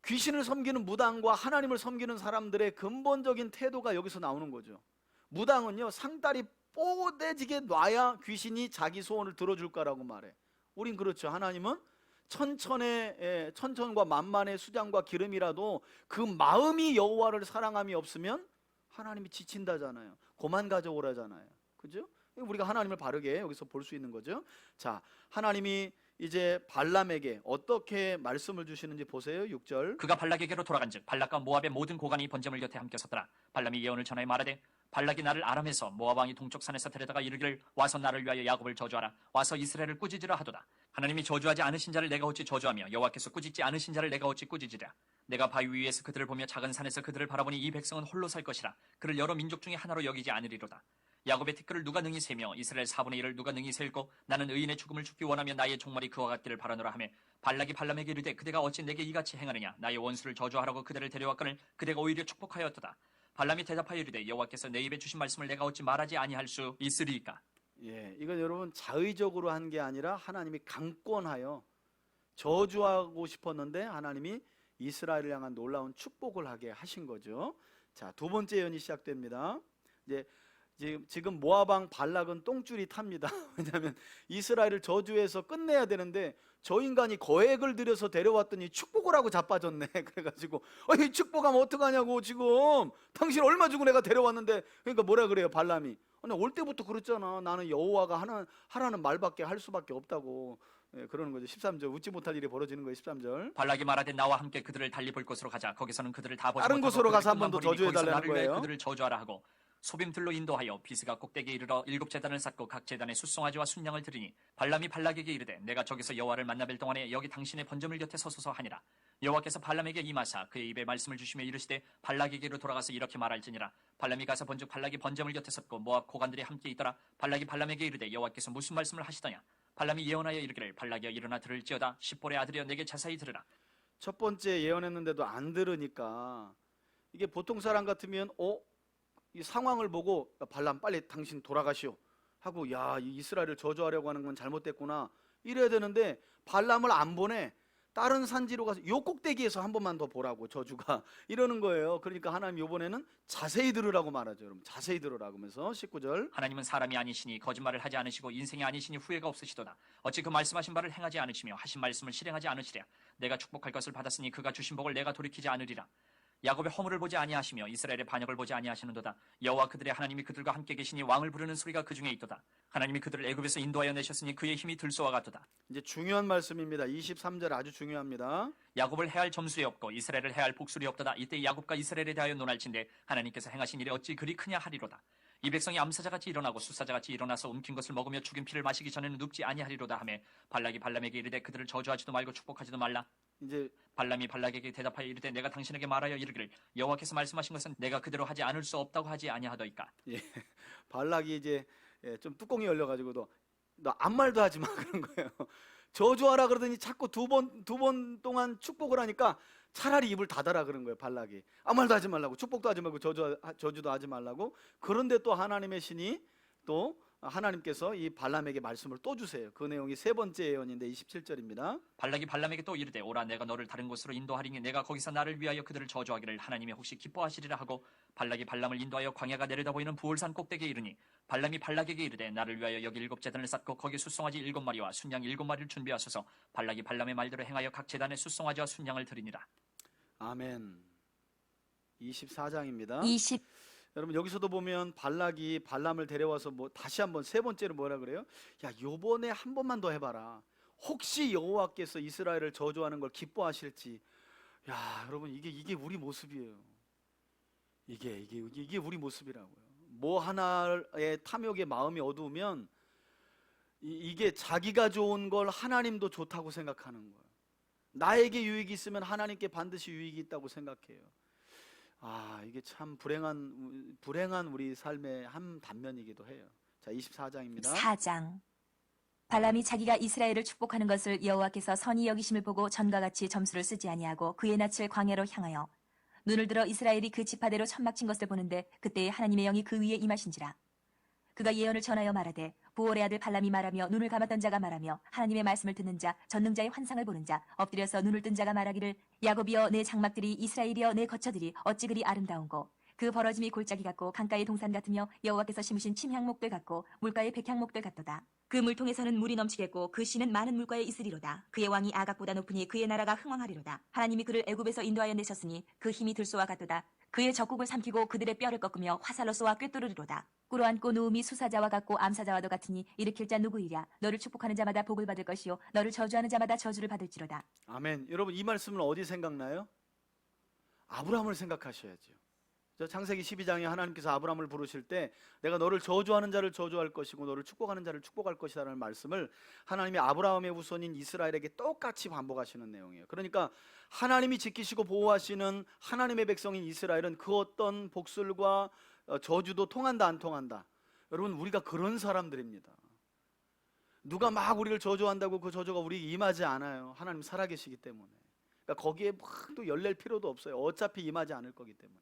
Speaker 1: 귀신을 섬기는 무당과 하나님을 섬기는 사람들의 근본적인 태도가 여기서 나오는 거죠. 무당은요 상다리 뽀대지게 놔야 귀신이 자기 소원을 들어줄 거라고 말해. 우린 그렇죠. 하나님은 천천과 만만의 수장과 기름이라도 그 마음이 여호와를 사랑함이 없으면 하나님이 지친다잖아요. 고만 가져오라잖아요. 그죠? 우리가 하나님을 바르게 여기서 볼 수 있는 거죠. 자, 하나님이 이제 발람에게 어떻게 말씀을 주시는지 보세요. 6절.
Speaker 3: 그가 발락에게로 돌아간즉 발락과 모압의 모든 고관이 번제물 곁에 함께 섰더라. 발람이 예언을 전하여 말하되 발락이 나를 아람에서 모압 왕이 동쪽 산에서 데려다가 이르기를 와서 나를 위하여 야곱을 저주하라. 와서 이스라엘을 꾸짖으라 하도다. 하나님이 저주하지 않으신 자를 내가 어찌 저주하며 여호와께서 꾸짖지 않으신 자를 내가 어찌 꾸짖으랴. 내가 바위 위에서 그들을 보며 작은 산에서 그들을 바라보니 이 백성은 홀로 살 것이라. 그를 여러 민족 중에 하나로 여기지 않으리로다. 야곱의 티끌을 누가 능히 세며 이스라엘 4분의 1을 누가 능히 셀고 나는 의인의 죽음을 죽기 원하며 나의 종말이 그와 같기를 바라노라 하며 발락이 발람에게 이르되 그대가 어찌 내게 이같이 행하느냐. 나의 원수를 저주하라고 그대를 데려왔거늘 그대가 오히려 축복하였도다. 발람이 대답하여 이르되 여호와께서 내 입에 주신 말씀을 내가 어찌 말하지 아니할 수 있으리까.
Speaker 1: 이건 여러분 자의적으로 한 게 아니라 하나님이 강권하여 저주하고 싶었는데 하나님이 이스라엘을 향한 놀라운 축복을 하게 하신 거죠. 자, 두 번째 예언이 시작됩니다. 지금 모압 왕 발락은 똥줄이 탑니다. 왜냐하면 이스라엘을 저주해서 끝내야 되는데 저 인간이 거액을 들여서 데려왔더니 축복을 하고 자빠졌네. 그래가지고 이 축복하면 어떡하냐고. 지금 당신 얼마 주고 내가 데려왔는데. 그러니까 뭐라 그래요 발람이. 올 때부터 그랬잖아. 나는 여호와가 하라는 말밖에 할 수밖에 없다고. 그러는 거죠. 13절. 웃지 못할 일이 벌어지는 거예요. 13절.
Speaker 3: 발락이 말하되 나와 함께 그들을 달리 볼 곳으로 가자. 거기서는 그들을 다 보지
Speaker 1: 다른
Speaker 3: 못하고
Speaker 1: 곳으로 가서 한 번 더
Speaker 3: 그들만 보리니
Speaker 1: 저주해달라는
Speaker 3: 거기서 나를 위하여
Speaker 1: 거예요.
Speaker 3: 그들을 저주하라 하고 소빔들로 인도하여 비스가 꼭대기에 이르러 7 제단을 쌓고 각 제단에 수송아지와 순양을 드리니 발람이 발락에게 이르되 내가 저기서 여호와를 만나뵐 동안에 여기 당신의 번제물 곁에 서소서 하니라. 여호와께서 발람에게 임하사 그의 입에 말씀을 주시며 이르시되 발락에게로 돌아가서 이렇게 말할지니라. 발람이 가서 본즉 발락이 번제물 곁에 섰고 모압 고관들이 함께 있더라. 발락이 발람에게 이르되 여호와께서 무슨 말씀을 하시더냐. 발람이 예언하여 이르기를 발락이여 일어나 들을지어다. 십볼의 아들이여 내게 자세히 들으라.
Speaker 1: 첫 번째 예언했는데도 안 들으니까 이게 보통 사람 같으면 이 상황을 보고 발람 빨리 당신 돌아가시오 하고 야, 이 이스라엘을 저주하려고 하는 건 잘못됐구나 이래야 되는데 발람을 안 보내. 다른 산지로 가서 요 꼭대기에서 한 번만 더 보라고 저주가 이러는 거예요. 그러니까 하나님 이번에는 자세히 들으라고 말하죠. 여러분 자세히 들으라고 하면서 19절.
Speaker 3: 하나님은 사람이 아니시니 거짓말을 하지 않으시고 인생이 아니시니 후회가 없으시도다. 어찌 그 말씀하신 바를 행하지 않으시며 하신 말씀을 실행하지 않으시랴. 내가 축복할 것을 받았으니 그가 주신 복을 내가 돌이키지 않으리라. 야곱의 허물을 보지 아니하시며 이스라엘의 반역을 보지 아니하시는도다. 여호와 그들의 하나님이 그들과 함께 계시니 왕을 부르는 소리가 그 중에 있도다. 하나님이 그들을 애굽에서 인도하여 내셨으니 그의 힘이 들소와 같도다.
Speaker 1: 이제 중요한 말씀입니다. 23절 아주 중요합니다.
Speaker 3: 야곱을 해할 점술이 없고 이스라엘을 해할 복술이 없도다. 이때 야곱과 이스라엘에 대하여 논할진대 하나님께서 행하신 일이 어찌 그리 크냐 하리로다. 이 백성이 암사자같이 일어나고 수사자같이 일어나서 움킨 것을 먹으며 죽인 피를 마시기 전에는 눕지 아니하리로다 하며 발락이 발람에게 이르되 그들을 저주하지도 말고 축복하지도 말라.
Speaker 1: 이제
Speaker 3: 발람이 발락에게 대답하여 이르되 내가 당신에게 말하여 이르기를 여호와께서 말씀하신 것은 내가 그대로 하지 않을 수 없다고 하지 아니하더이까.
Speaker 1: 예, 발락이 이제 좀 뚜껑이 열려가지고 너 아무 말도 하지 마 그런 거예요. 저주하라 그러더니 자꾸 두 번 동안 축복을 하니까 차라리 입을 닫아라 그런 거예요. 발락이 아무 말도 하지 말라고, 축복도 하지 말고 저주도 하지 말라고. 그런데 또 하나님의 신이 또 하나님께서 이 발람에게 말씀을 또 주세요. 그 내용이 세 번째 예언인데 27절입니다.
Speaker 3: 발락이 발람에게 또 이르되 오라 내가 너를 다른 곳으로 인도하리니 내가 거기서 나를 위하여 그들을 저주하기를 하나님이 혹시 기뻐하시리라 하고 발락이 발람을 인도하여 광야가 내려다 보이는 부올산 꼭대기에 이르니 발람이 발락에게 이르되 나를 위하여 여기 7 제단을 쌓고 거기 숫송아지 7마리와 순양 7마리를 준비하소서. 발락이 발람의 말대로 행하여 각 제단에 숫송아지와 순양을 드리니라.
Speaker 1: 아멘. 24장입니다.
Speaker 2: 20
Speaker 1: 여러분 여기서도 보면 발락이 발람을 데려와서 뭐 다시 한번 세 번째로 뭐라 그래요? 야, 요번에 한 번만 더 해봐라. 혹시 여호와께서 이스라엘을 저주하는 걸 기뻐하실지. 야, 여러분 이게 우리 모습이에요. 이게 우리 모습이라고요. 뭐 하나의 탐욕의 마음이 어두우면 이게 자기가 좋은 걸 하나님도 좋다고 생각하는 거예요. 나에게 유익이 있으면 하나님께 반드시 유익이 있다고 생각해요. 이게 참 불행한 우리 삶의 한 단면이기도 해요. 자, 24장입니다.
Speaker 2: 4장 발람이 자기가 이스라엘을 축복하는 것을 여호와께서 선히 여기심을 보고 전과 같이 점수를 쓰지 아니하고 그의 낯을 광야로 향하여 눈을 들어 이스라엘이 그 지파대로 천막 친 것을 보는데 그때에 하나님의 영이 그 위에 임하신지라. 그가 예언을 전하여 말하되 부올의 아들 발람이 말하며 눈을 감았던 자가 말하며 하나님의 말씀을 듣는 자 전능자의 환상을 보는 자 엎드려서 눈을 뜬 자가 말하기를 야곱이여 내 장막들이 이스라엘이여 내 거처들이 어찌 그리 아름다운고 그 벌어짐이 골짜기 같고 강가의 동산 같으며 여호와께서 심으신 침향목들 같고 물가의 백향목들 같도다. 그 물통에서는 물이 넘치겠고 그 씨는 많은 물가에 있으리로다. 그의 왕이 아각보다 높으니 그의 나라가 흥왕하리로다. 하나님이 그를 애굽에서 인도하여 내셨으니 그 힘이 들소와 같도다. 그의 적국을 삼키고 그들의 뼈를 꺾으며 화살로 쏘아 꿰뚫으리로다. 꿇어앉고 누움이 수사자와 같고 암사자와도 같으니 일으킬 자 누구이랴. 너를 축복하는 자마다 복을 받을 것이요 너를 저주하는 자마다 저주를 받을지로다.
Speaker 1: 아멘. 여러분 이 말씀은 어디 생각나요? 아브라함을 생각하셔야죠. 저 창세기 12장에 하나님께서 아브라함을 부르실 때 내가 너를 저주하는 자를 저주할 것이고 너를 축복하는 자를 축복할 것이라는 말씀을 하나님이 아브라함의 후손인 이스라엘에게 똑같이 반복하시는 내용이에요. 그러니까 하나님이 지키시고 보호하시는 하나님의 백성인 이스라엘은 그 어떤 복술과 저주도 통한다 안 통한다. 여러분 우리가 그런 사람들입니다. 누가 막 우리를 저주한다고 그 저주가 우리에게 임하지 않아요. 하나님 살아계시기 때문에. 그러니까 거기에 막 또 열낼 필요도 없어요. 어차피 임하지 않을 거기 때문에.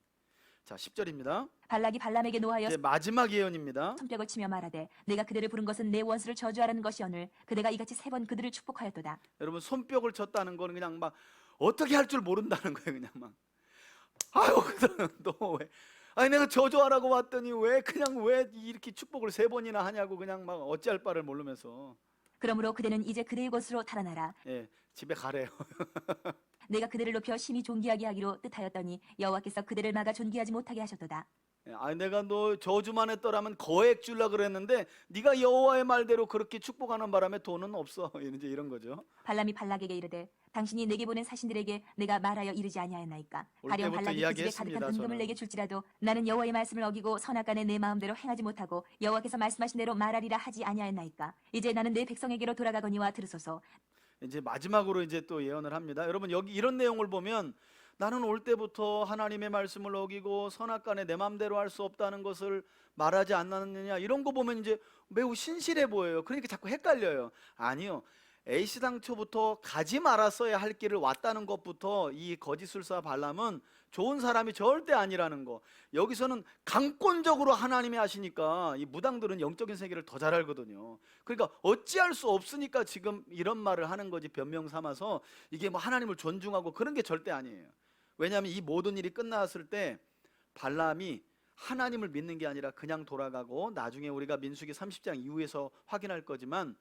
Speaker 1: 자, 10절입니다.
Speaker 2: 발락이 발람에게 노하여
Speaker 1: 이제 마지막 예언입니다.
Speaker 2: 손뼉을 치며 말하되 내가 그대를 부른 것은 내 원수를 저주하라는 것이오늘 그대가 이같이 3번 그들을 축복하였도다.
Speaker 1: 여러분 손뼉을 쳤다는 거는 그냥 막 어떻게 할 줄 모른다는 거예요. 그냥 막 아유 너 왜 아니 내가 저주하라고 왔더니 왜 이렇게 축복을 3번이나 하냐고 그냥 막 어찌할 바를 모르면서
Speaker 2: 그러므로 그대는 이제 그대의 곳으로 달아나라.
Speaker 1: 집에 가래요.
Speaker 2: 내가 그대를 높여 심히 존귀하게 하기로 뜻하였더니 여호와께서 그대를 막아 존귀하지 못하게 하셨도다.
Speaker 1: 내가 너 저주만 했더라면 거액 줄라 그랬는데 네가 여호와의 말대로 그렇게 축복하는 바람에 돈은 없어. 이제 이런 거죠.
Speaker 2: 발람이 발락에게 이르되 당신이 내게 보낸 사신들에게 내가 말하여 이르지 아니하였나이까.
Speaker 1: 올
Speaker 2: 가령
Speaker 1: 때부터
Speaker 2: 발락이 그 집에
Speaker 1: 이야기했습니다,
Speaker 2: 가득한 은금을
Speaker 1: 저는.
Speaker 2: 내게 줄지라도 나는 여호와의 말씀을 어기고 선악간에 내 마음대로 행하지 못하고 여호와께서 말씀하신 대로 말하리라 하지 아니하였나이까. 이제 나는 내 백성에게로 돌아가거니와 들으소서.
Speaker 1: 이제 마지막으로 이제 또 예언을 합니다. 여러분 여기 이런 내용을 보면 나는 올 때부터 하나님의 말씀을 어기고 선악간에 내 마음대로 할 수 없다는 것을 말하지 않았느냐 이런 거 보면 이제 매우 신실해 보여요. 그러니까 자꾸 헷갈려요. 아니요. 애시당초부터 가지 말았어야 할 길을 왔다는 것부터 이 거짓술사 발람은 좋은 사람이 절대 아니라는 거. 여기서는 강권적으로 하나님이 하시니까 이 무당들은 영적인 세계를 더 잘 알거든요. 그러니까 어찌할 수 없으니까 지금 이런 말을 하는 거지 변명 삼아서 이게 뭐 하나님을 존중하고 그런 게 절대 아니에요. 왜냐하면 이 모든 일이 끝났을 때 발람이 하나님을 믿는 게 아니라 그냥 돌아가고 나중에 우리가 민수기 30장 이후에서 확인할 거지만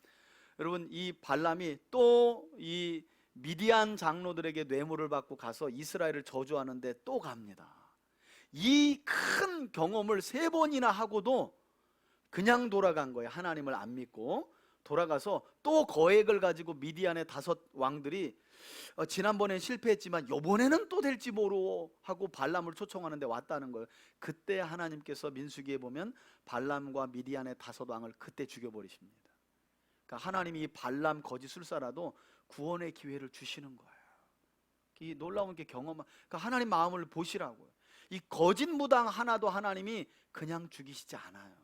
Speaker 1: 여러분 이 발람이 또 이 미디안 장로들에게 뇌물을 받고 가서 이스라엘을 저주하는데 또 갑니다. 이 큰 경험을 3번이나 하고도 그냥 돌아간 거예요. 하나님을 안 믿고 돌아가서 또 거액을 가지고 미디안의 5 왕들이 지난번엔 실패했지만 요번에는 또 될지 모르 하고 발람을 초청하는데 왔다는 거예요. 그때 하나님께서 민수기에 보면 발람과 미디안의 5 왕을 그때 죽여버리십니다. 그러니까 하나님이 이 발람 거짓 술사라도 구원의 기회를 주시는 거예요. 이 놀라운 게 경험한, 그러니까 하나님 마음을 보시라고요. 이 거짓 무당 하나도 하나님이 그냥 죽이시지 않아요.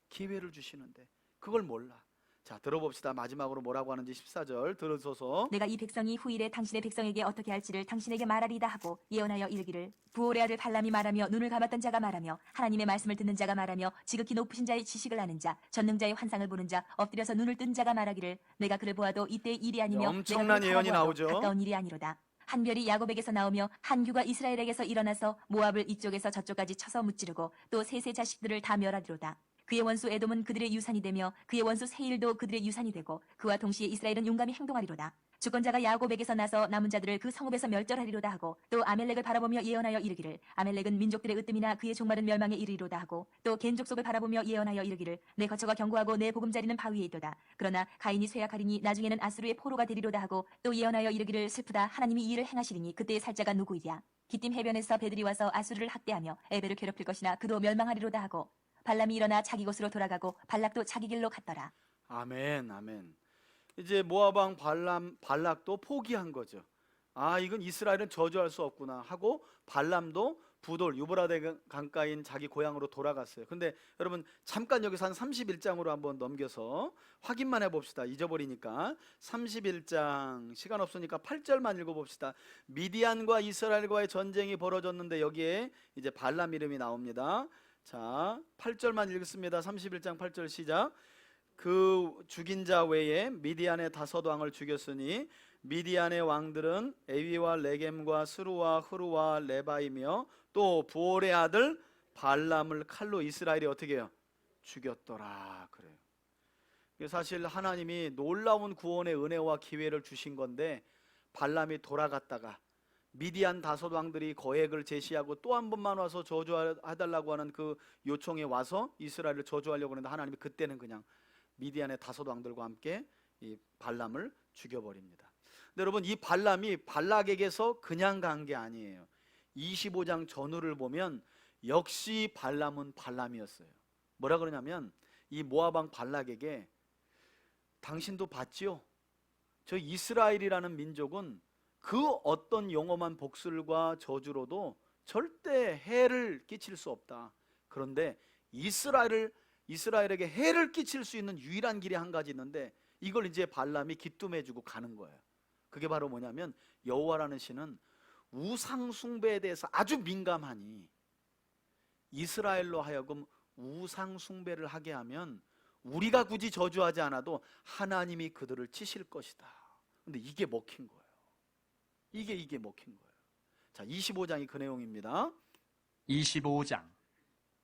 Speaker 1: 기회를 주시는데 그걸 몰라. 자, 들어봅시다. 마지막으로 뭐라고 하는지 14절 들으소서.
Speaker 2: 내가 이 백성이 후일에 당신의 백성에게 어떻게 할지를 당신에게 말하리다 하고 예언하여 이르기를 부올의 아들 발람이 말하며 눈을 감았던 자가 말하며 하나님의 말씀을 듣는 자가 말하며 지극히 높으신 자의 지식을 아는 자 전능자의 환상을 보는 자 엎드려서 눈을 뜬 자가 말하기를 내가 그를 보아도 이때의 일이 아니며
Speaker 1: 엄청난
Speaker 2: 내가 그를
Speaker 1: 예언이
Speaker 2: 바라보아도
Speaker 1: 나오죠.
Speaker 2: 가까운 일이 아니로다. 한 별이 야곱에게서 나오며 한 규가 이스라엘에게서 일어나서 모압을 이쪽에서 저쪽까지 쳐서 무찌르고 또 셋의 자식들을 다 멸하리로다. 그의 원수 에돔은 그들의 유산이 되며 그의 원수 세일도 그들의 유산이 되고 그와 동시에 이스라엘은 용감히 행동하리로다. 주권자가 야곱에게서 나서 남은 자들을 그 성읍에서 멸절하리로다 하고 또 아멜렉을 바라보며 예언하여 이르기를 아멜렉은 민족들의 으뜸이나 그의 종말은 멸망에 이르리로다 하고 또 겐 족속을 바라보며 예언하여 이르기를 내 거처가 견고하고 내 보금자리는 바위에 있도다. 그러나 가인이 쇠약하리니 나중에는 아수르의 포로가 되리로다 하고 또 예언하여 이르기를 슬프다. 하나님이 이 일을 행하시리니 그때의 살자가 누구이랴. 기띔 해변에서 배들이 와서 아수르를 학대하며 에벨을 괴롭힐 것이나 그도 멸망하리로다 하고 발람이 일어나 자기 곳으로 돌아가고 발락도 자기 길로 갔더라.
Speaker 1: 아멘, 아멘. 이제 모압 왕 발락도 포기한 거죠. 아, 이건 이스라엘은 저주할 수 없구나 하고 발람도 부돌 유브라데 강가인 자기 고향으로 돌아갔어요. 근데 여러분 잠깐 여기서 한 31장으로 한번 넘겨서 확인만 해봅시다. 잊어버리니까 31장 시간 없으니까 8절만 읽어봅시다. 미디안과 이스라엘과의 전쟁이 벌어졌는데 여기에 이제 발람 이름이 나옵니다. 자, 8절만 읽습니다. 31장 8절 시작. 그 죽인 자 외에 미디안의 5 왕을 죽였으니 미디안의 왕들은 에위와 레겜과 스루와 흐루와 레바이며 또 부올의 아들 발람을 칼로 이스라엘이 어떻게 해요? 죽였더라. 그래요. 사실 하나님이 놀라운 구원의 은혜와 기회를 주신 건데 발람이 돌아갔다가 미디안 5 왕들이 거액을 제시하고 또 한 번만 와서 저주해달라고 하는 그 요청에 와서 이스라엘을 저주하려고 하는데 하나님이 그때는 그냥 미디안의 5 왕들과 함께 이 발람을 죽여버립니다. 근데 여러분 이 발람이 발락에게서 그냥 간 게 아니에요. 25장 전후를 보면 역시 발람은 발람이었어요. 뭐라 그러냐면 이 모압 왕 발락에게 당신도 봤지요? 저 이스라엘이라는 민족은 그 어떤 영험한 복술과 저주로도 절대 해를 끼칠 수 없다. 그런데 이스라엘에게 해를 끼칠 수 있는 유일한 길이 한 가지 있는데 이걸 이제 발람이 기쁨해주고 가는 거예요. 그게 바로 뭐냐면 여호와라는 신은 우상 숭배에 대해서 아주 민감하니 이스라엘로 하여금 우상 숭배를 하게 하면 우리가 굳이 저주하지 않아도 하나님이 그들을 치실 것이다. 근데 이게 먹힌 거예요. 이게 먹힌 거예요. 자, 25장이 그 내용입니다.
Speaker 3: 25장.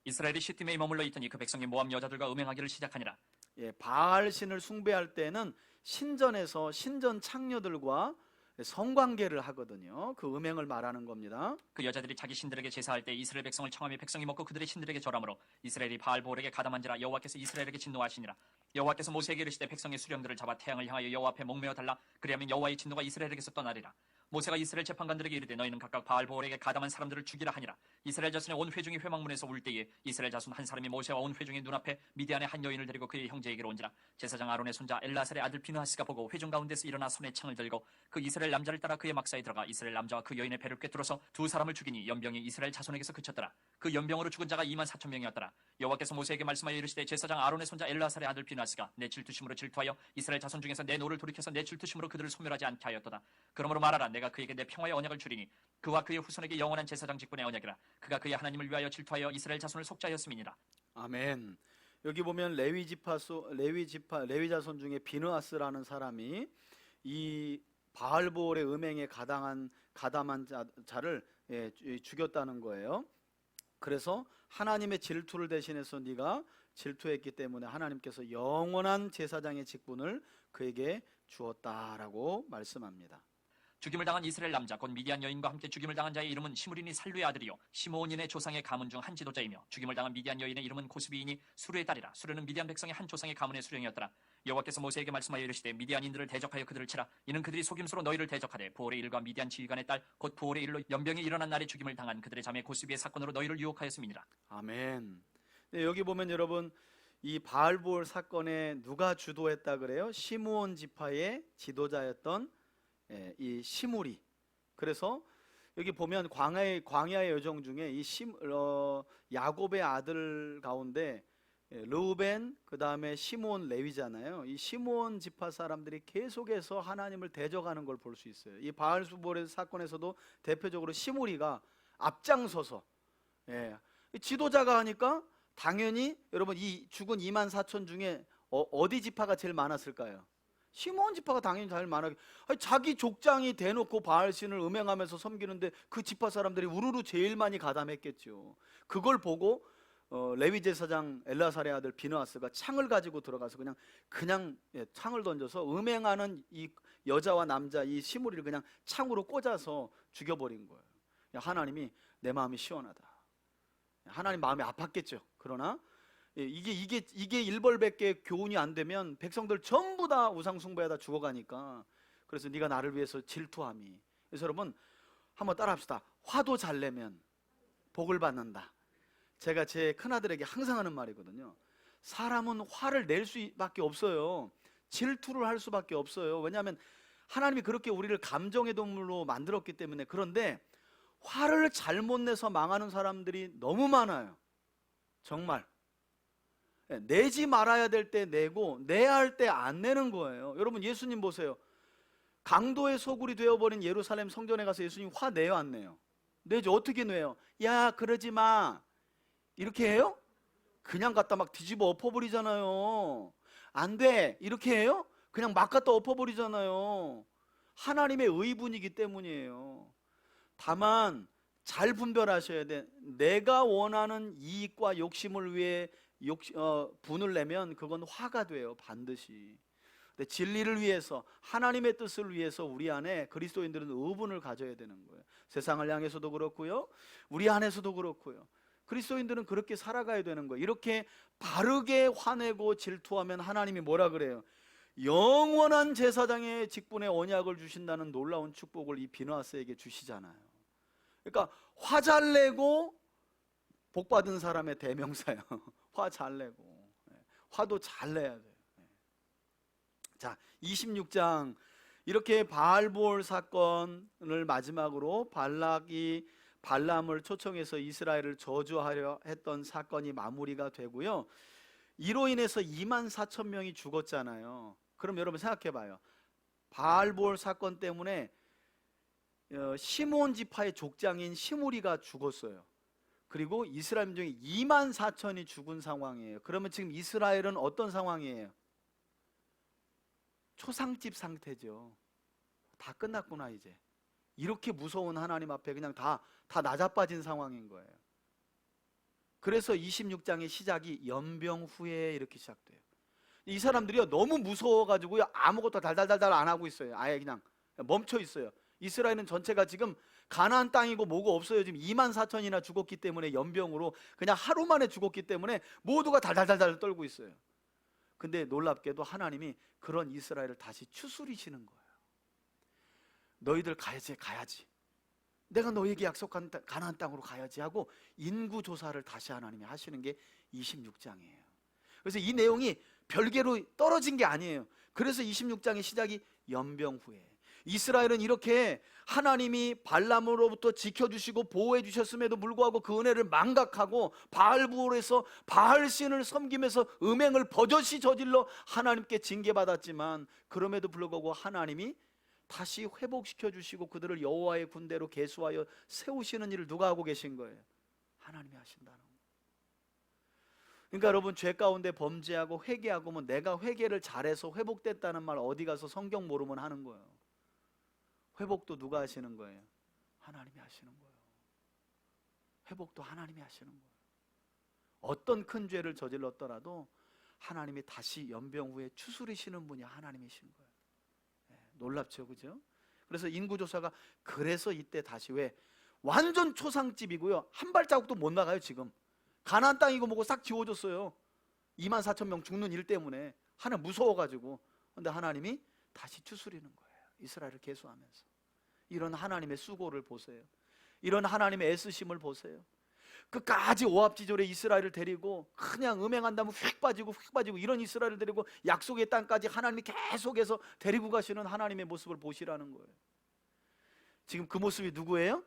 Speaker 3: 이스라엘이 시팀에 머물러 있더니 그 백성이 모압 여자들과 음행하기를 시작하니라.
Speaker 1: 예, 바알 신을 숭배할 때는 신전에서 신전 창녀들과 성관계를 하거든요. 그 음행을 말하는 겁니다.
Speaker 3: 그 여자들이 자기 신들에게 제사할 때 이스라엘 백성을 청하며 백성이 먹고 그들의 신들에게 절하므로 이스라엘이 바알보올에게 가담한지라 여호와께서 이스라엘에게 진노하시니라. 여호와께서 모세에게 이르시되 백성의 수령들을 잡아 태양을 향하여 여호와 앞에 목매어 달라. 그리하면 여호와의 진노가 이스라엘에게서 떠나리라. 모세가 이스라엘 재판관들에게 이르되 너희는 각각 바알보올에게 가담한 사람들을 죽이라 하니라. 이스라엘 자손의 온 회중이 회막문에서 울 때에 이스라엘 자손 한 사람이 모세와 온 회중의 눈앞에 미디안의 한 여인을 데리고 그의 형제에게로 온지라. 제사장 아론의 손자 엘라살의 아들 비느하스가 보고 회중 가운데서 일어나 손에 창을 들고 그 이스라엘 남자를 따라 그의 막사에 들어가 이스라엘 남자와 그 여인의 배를 꿰뚫어서 2 사람을 죽이니 연병이 이스라엘 자손에게서 그쳤더라. 그 연병으로 죽은 자가 24,000명이었더라. 여호와께서 모세에게 말씀하여 이르시되 제사장 아론의 손자 엘라살의 아들 비느하스가 내 질투심으로 질투하여 이스라엘 자손 중에서 내 노를 돌이켜서 내 질투심으로 그들을 소멸하지 않게 하였도다. 그러므로 말하라. 내가 그에게 내 평화의 언약을 주리니 그와 그의 후손에게 영원한 제사장 직분의 언약이라. 그가 그의 하나님을 위하여 질투하여 이스라엘 자손을 속죄하였음이니라.
Speaker 1: 아멘. 여기 보면 레위 자손 중에 비느하스라는 사람이 이 바알보올의 음행에 가담한 자를 죽였다는 거예요. 그래서 하나님의 질투를 대신해서 네가 질투했기 때문에 하나님께서 영원한 제사장의 직분을 그에게 주었다라고 말씀합니다.
Speaker 3: 죽임을 당한 이스라엘 남자 곧 미디안 여인과 함께 죽임을 당한 자의 이름은 시므린이 살루의 아들이요 시므온인의 조상의 가문 중 한 지도자이며 죽임을 당한 미디안 여인의 이름은 고스비이니 수르의 딸이라. 수르는 미디안 백성의 한 조상의 가문의 수령이었더라. 여호와께서 모세에게 말씀하여 이르시되 미디안인들을 대적하여 그들을 치라. 이는 그들이 속임수로 너희를 대적하되 부올의 일과 미디안 지휘관의 딸 곧 부올의 일로 연병이 일어난 날에 죽임을 당한 그들의 자매 고스비의 사건으로 너희를 유혹하였음이니라.
Speaker 1: 아멘. 네, 여기 보면 여러분 이 바알부올 사건에 누가 주도했다 그래요? 시므온 지파의 지도자였던 이 시므리. 그래서 여기 보면 광야의 여정 중에 이 야곱의 아들 가운데 르우벤, 그 다음에 시므온 레위잖아요. 이 시므온 지파 사람들이 계속해서 하나님을 대적하는 걸 볼 수 있어요. 이 바알부올의 사건에서도 대표적으로 시므리가 앞장서서 지도자가 하니까 당연히 여러분 이 죽은 2만 4천 중에 어디 지파가 제일 많았을까요? 시므온 지파가 당연히 제일 많았겠죠. 자기 족장이 대놓고 바알신을 음행하면서 섬기는데 그 지파 사람들이 우르르 제일 많이 가담했겠죠. 그걸 보고 레위 제사장 엘라살의 아들 비느하스가 창을 가지고 들어가서 그냥 창을 던져서 음행하는 이 여자와 남자 이 시므리를 그냥 창으로 꽂아서 죽여버린 거예요. 하나님이 내 마음이 시원하다. 하나님 마음이 아팠겠죠. 그러나 이게 일벌백계 교훈이 안 되면 백성들 전부 다 우상숭배하다 죽어가니까, 그래서 네가 나를 위해서 질투함이. 그래서 여러분 한번 따라합시다. 화도 잘 내면 복을 받는다. 제가 제 큰아들에게 항상 하는 말이거든요. 사람은 화를 낼 수밖에 없어요. 질투를 할 수밖에 없어요. 왜냐하면 하나님이 그렇게 우리를 감정의 동물로 만들었기 때문에. 그런데 화를 잘못 내서 망하는 사람들이 너무 많아요. 정말 내지 말아야 될 때 내고 내야 할 때 안 내는 거예요. 여러분 예수님 보세요. 강도의 소굴이 되어버린 예루살렘 성전에 가서 예수님 화 내요 안 내요? 내죠. 어떻게 내요? 야 그러지 마 이렇게 해요? 그냥 갖다 막 뒤집어 엎어버리잖아요. 안 돼 이렇게 해요? 그냥 막 갖다 엎어버리잖아요. 하나님의 의분이기 때문이에요. 다만 잘 분별하셔야 돼. 내가 원하는 이익과 욕심을 위해 분을 내면 그건 화가 돼요. 반드시. 근데 진리를 위해서, 하나님의 뜻을 위해서 우리 안에 그리스도인들은 의분을 가져야 되는 거예요. 세상을 향해서도 그렇고요, 우리 안에서도 그렇고요. 그리스도인들은 그렇게 살아가야 되는 거예요. 이렇게 바르게 화내고 질투하면 하나님이 뭐라 그래요? 영원한 제사장의 직분의 언약을 주신다는 놀라운 축복을 이 비느하스에게 주시잖아요. 그러니까 화 잘 내고 복 받은 사람의 대명사예요. 화 잘 내고. 화도 잘 내야 돼요. 자, 26장 이렇게 바알부올 사건을 마지막으로 발락이 발람을 초청해서 이스라엘을 저주하려 했던 사건이 마무리가 되고요. 이로 인해서 2만 4천 명이 죽었잖아요. 그럼 여러분 생각해 봐요. 바알부올 사건 때문에 시므온 지파의 족장인 시므리가 죽었어요. 그리고 이스라엘 중에 2만 4천이 죽은 상황이에요. 그러면 지금 이스라엘은 어떤 상황이에요? 초상집 상태죠. 다 끝났구나 이제. 이렇게 무서운 하나님 앞에 그냥 다 낮아빠진 상황인 거예요. 그래서 26장의 시작이 연병 후에 이렇게 시작돼요. 이 사람들이요 너무 무서워가지고요 아무것도 달달달달 안 하고 있어요. 아예 그냥 멈춰 있어요. 이스라엘은 전체가 지금 가나안 땅이고 뭐고 없어요. 지금 2만 4천이나 죽었기 때문에, 연병으로 그냥 하루 만에 죽었기 때문에 모두가 달달달달 떨고 있어요. 근데 놀랍게도 하나님이 그런 이스라엘을 다시 추스리시는 거예요. 너희들 가야지. 내가 너희에게 약속한 가나안 땅으로 가야지 하고 인구 조사를 다시 하나님이 하시는 게 26장이에요. 그래서 이 내용이 별개로 떨어진 게 아니에요. 그래서 26장의 시작이 연병 후에, 이스라엘은 이렇게 하나님이 발람으로부터 지켜주시고 보호해 주셨음에도 불구하고 그 은혜를 망각하고 바알부올에서 바알신을 섬기면서 음행을 버젓이 저질러 하나님께 징계받았지만, 그럼에도 불구하고 하나님이 다시 회복시켜 주시고 그들을 여호와의 군대로 계수하여 세우시는 일을 누가 하고 계신 거예요? 하나님이 하신다는 거예요. 그러니까 여러분, 죄 가운데 범죄하고 회개하고 뭐 내가 회개를 잘해서 회복됐다는 말 어디 가서 성경 모르면 하는 거예요. 회복도 누가 하시는 거예요? 하나님이 하시는 거예요. 회복도 하나님이 하시는 거예요. 어떤 큰 죄를 저질렀더라도 하나님이 다시 연병 후에 추스리시는 분이 하나님이신 거예요. 놀랍죠, 그죠? 그래서 인구조사가 그래서 이때 다시, 왜? 완전 초상집이고요, 한 발자국도 못 나가요. 지금 가나안 땅이고 뭐고 싹 지워졌어요. 2만 4천 명 죽는 일 때문에 하나 무서워가지고. 근데 하나님이 다시 추스리는 거예요. 이스라엘을 계수하면서. 이런 하나님의 수고를 보세요. 이런 하나님의 애쓰심을 보세요. 끝까지 오합지졸에 이스라엘을 데리고 그냥 음행한다면 휙 빠지고 이런 이스라엘을 데리고 약속의 땅까지 하나님이 계속해서 데리고 가시는 하나님의 모습을 보시라는 거예요. 지금 그 모습이 누구예요?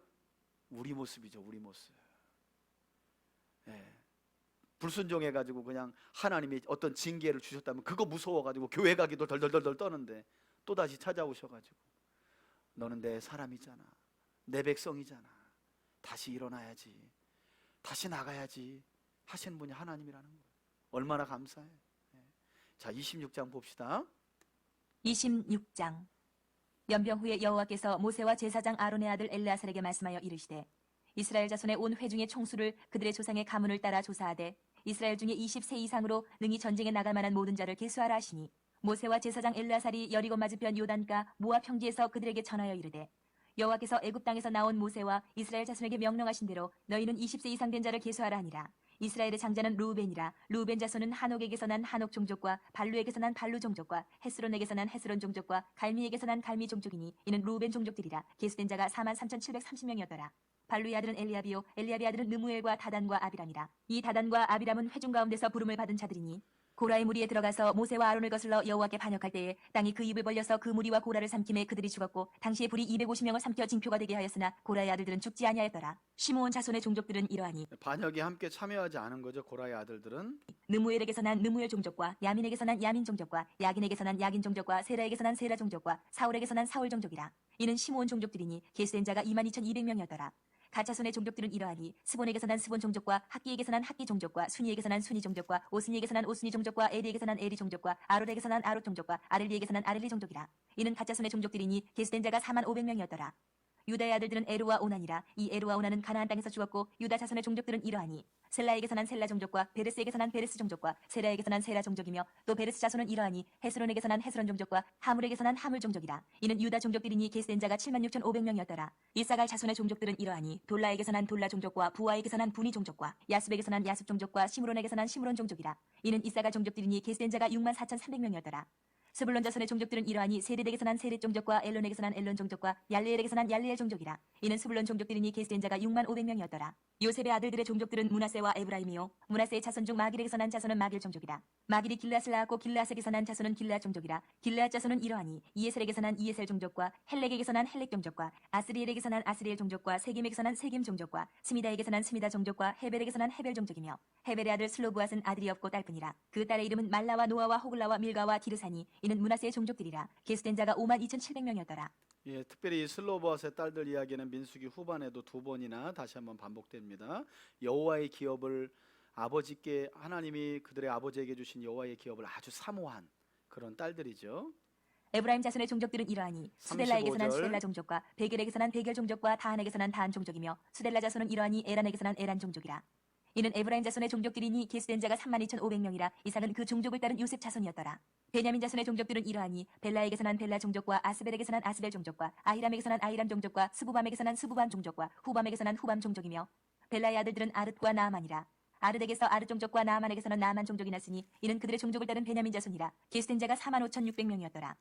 Speaker 1: 우리 모습이죠. 우리 모습. 예. 불순종해가지고 그냥 하나님이 어떤 징계를 주셨다면 그거 무서워가지고 교회 가기도 덜덜덜 떠는데 또다시 찾아오셔가지고 너는 내 사람이잖아, 내 백성이잖아, 다시 일어나야지, 다시 나가야지 하시는 분이 하나님이라는 거예요. 얼마나 감사해요. 예. 자, 26장 봅시다.
Speaker 2: 26장. 연병 후에 여호와께서 모세와 제사장 아론의 아들 엘르아살에게 말씀하여 이르시되 이스라엘 자손의 온 회중의 총수를 그들의 조상의 가문을 따라 조사하되 이스라엘 중에 20세 이상으로 능히 전쟁에 나갈 만한 모든 자를 계수하라 하시니 모세와 제사장 엘르아살이 여리고 맞은편 요단가 모압 평지에서 그들에게 전하여 이르되 여호와께서 애굽 땅에서 나온 모세와 이스라엘 자손에게 명령하신 대로 너희는 20세 이상 된 자를 계수하라 하니라. 이스라엘의 장자는 루벤이라. 루벤 자손은 한옥에게서 난 한옥 종족과 발루에게서 난 발루 종족과 헤스론에게서 난 헤스론 종족과 갈미에게서 난 갈미 종족이니 이는 루벤 종족들이라. 계수된 자가 43,730명이었더라. 발루의 아들은 엘리압이요 엘리압의 아들은 느무엘과 다단과 아비람이라. 이 다단과 아비람은 회중 가운데서 부름을 받은 자들이니 고라의 무리에 들어가서 모세와 아론을 거슬러 여호와께 반역할 때에 땅이 그 입을 벌려서 그 무리와 고라를 삼킴에 그들이 죽었고 당시에 불이 250명을 삼켜 징표가 되게 하였으나 고라의 아들들은 죽지 아니하였더라. 시므온 자손의 종족들은 이러하니
Speaker 1: 반역에 함께 참여하지 않은 거죠. 고라의 아들들은.
Speaker 2: 느무엘에게서 난 느무엘 종족과 야민에게서 난 야민 종족과 야긴에게서 난 야긴 종족과 세라에게서 난 세라 종족과 사울에게서 난 사울 종족이라. 이는 시므온 종족들이니 계수된 자가 22,200명이었더라. 가차손의 종족들은 이러하니 스본에게서 난 스본 종족과 학기에게서 난 학기 종족과 순이에게서 난 순이 종족과 오스니에게서 난 오스니 종족과 에리에게서 난 에리 종족과 아롯에게서 난 아롯 종족과 아렐리에게서 난 아렐리 종족이라. 이는 가차손의 종족들이니 계수된 자가 45,500명이었더라. 유다의 아들들은 에루와 오난이라. 이 에루와 오난은 가나안 땅에서 죽었고 유다 자손의 종족들은 이러하니 셀라에게서 난 셀라 종족과 베르스에게서 난 베르스 종족과 세라에게서 난 세라 종족이며 또 베르스 자손은 이러하니 헤스론에게서 난 헤스론 종족과 하물에게서 난 하물 종족이라. 이는 유다 종족들이니 계수된 자가 76,500명이었더라. 이사갈 자손의 종족들은 이러하니 돌라에게서 난 돌라 종족과 부하에게서 난 부니 종족과 야습에게서 난 야습 종족과 시므론에게서 난 시므론 종족이라. 이는 이사갈 종족들이니 계수된 자가 64,300명이었더라. 스불론 자손의 종족들은 이러하니 세렛에게서 난 세렛 종족과 엘론에게서 난 엘론 종족과 얄레엘에게서 난 얄레엘 종족이라. 이는 스불론 종족들이니 계수된 자가 65,500명이었더라. 요셉의 아들들의 종족들은 문하세와 에브라임이요 문하세의 자손 중 마길에게서 난 자손은 마길 종족이라. 마길이 길앗을 낳았고 길앗에게서 난 자손은 길앗 종족이라. 길앗 자손은 이러하니 이에셀에게서 난 이에셀 종족과 헬렉에게서 난 헬렉 종족과 아스리엘에게서 난 아스리엘 종족과 세김에게서 난 세김 종족과 스미다에게서 난 스미다 종족과 헤벨에게서 난 헤벨 종족이며 헤벨의 아들 슬로브앗은 아들이 없고 딸뿐이라. 그 딸의 이름은 말라와 노아와 호글라와 밀가와 디르사니 이는 문하세의 종족들이라. 계수된 자가 52,700명이었더라.
Speaker 1: 예, 특별히 슬로보아스의 딸들 이야기는 민수기 후반에도 2번이나 다시 한번 반복됩니다. 여호와의 기업을 아버지께 하나님이 그들의 아버지에게 주신 여호와의 기업을 아주 사모한 그런 딸들이죠.
Speaker 2: 에브라임 자손의 종족들은 이러하니 수델라에게서 난
Speaker 1: 35절.
Speaker 2: 수델라 종족과 베겔에게서 난 베겔 종족과 다한에게서 난 다한 종족이며 수델라 자손은 이러하니 에란에게서 난 에란 종족이라. 이는 에브라임 자손의 종족들이니 계수된 자가 32,500명이라. 이삭은 그 종족을 따른 요셉 자손이었더라. 베냐민 자손의 종족들은 이러하니 벨라에게서 난 벨라 종족과 아스벨에게서 난 아스벨 종족과 아히람에게서 난 아히람 종족과 스부밤에게서 난 스부밤 종족과 후밤에게서 난 후밤 종족이며 벨라의 아들들은 아릇과 나아만이라. 아르덱에서 아르 종족과 나아만에게서는 나아만 종족이 났으니 이는 그들의 종족을 따른 베냐민 자손이라. 계수된 자가 45,600명이었더라.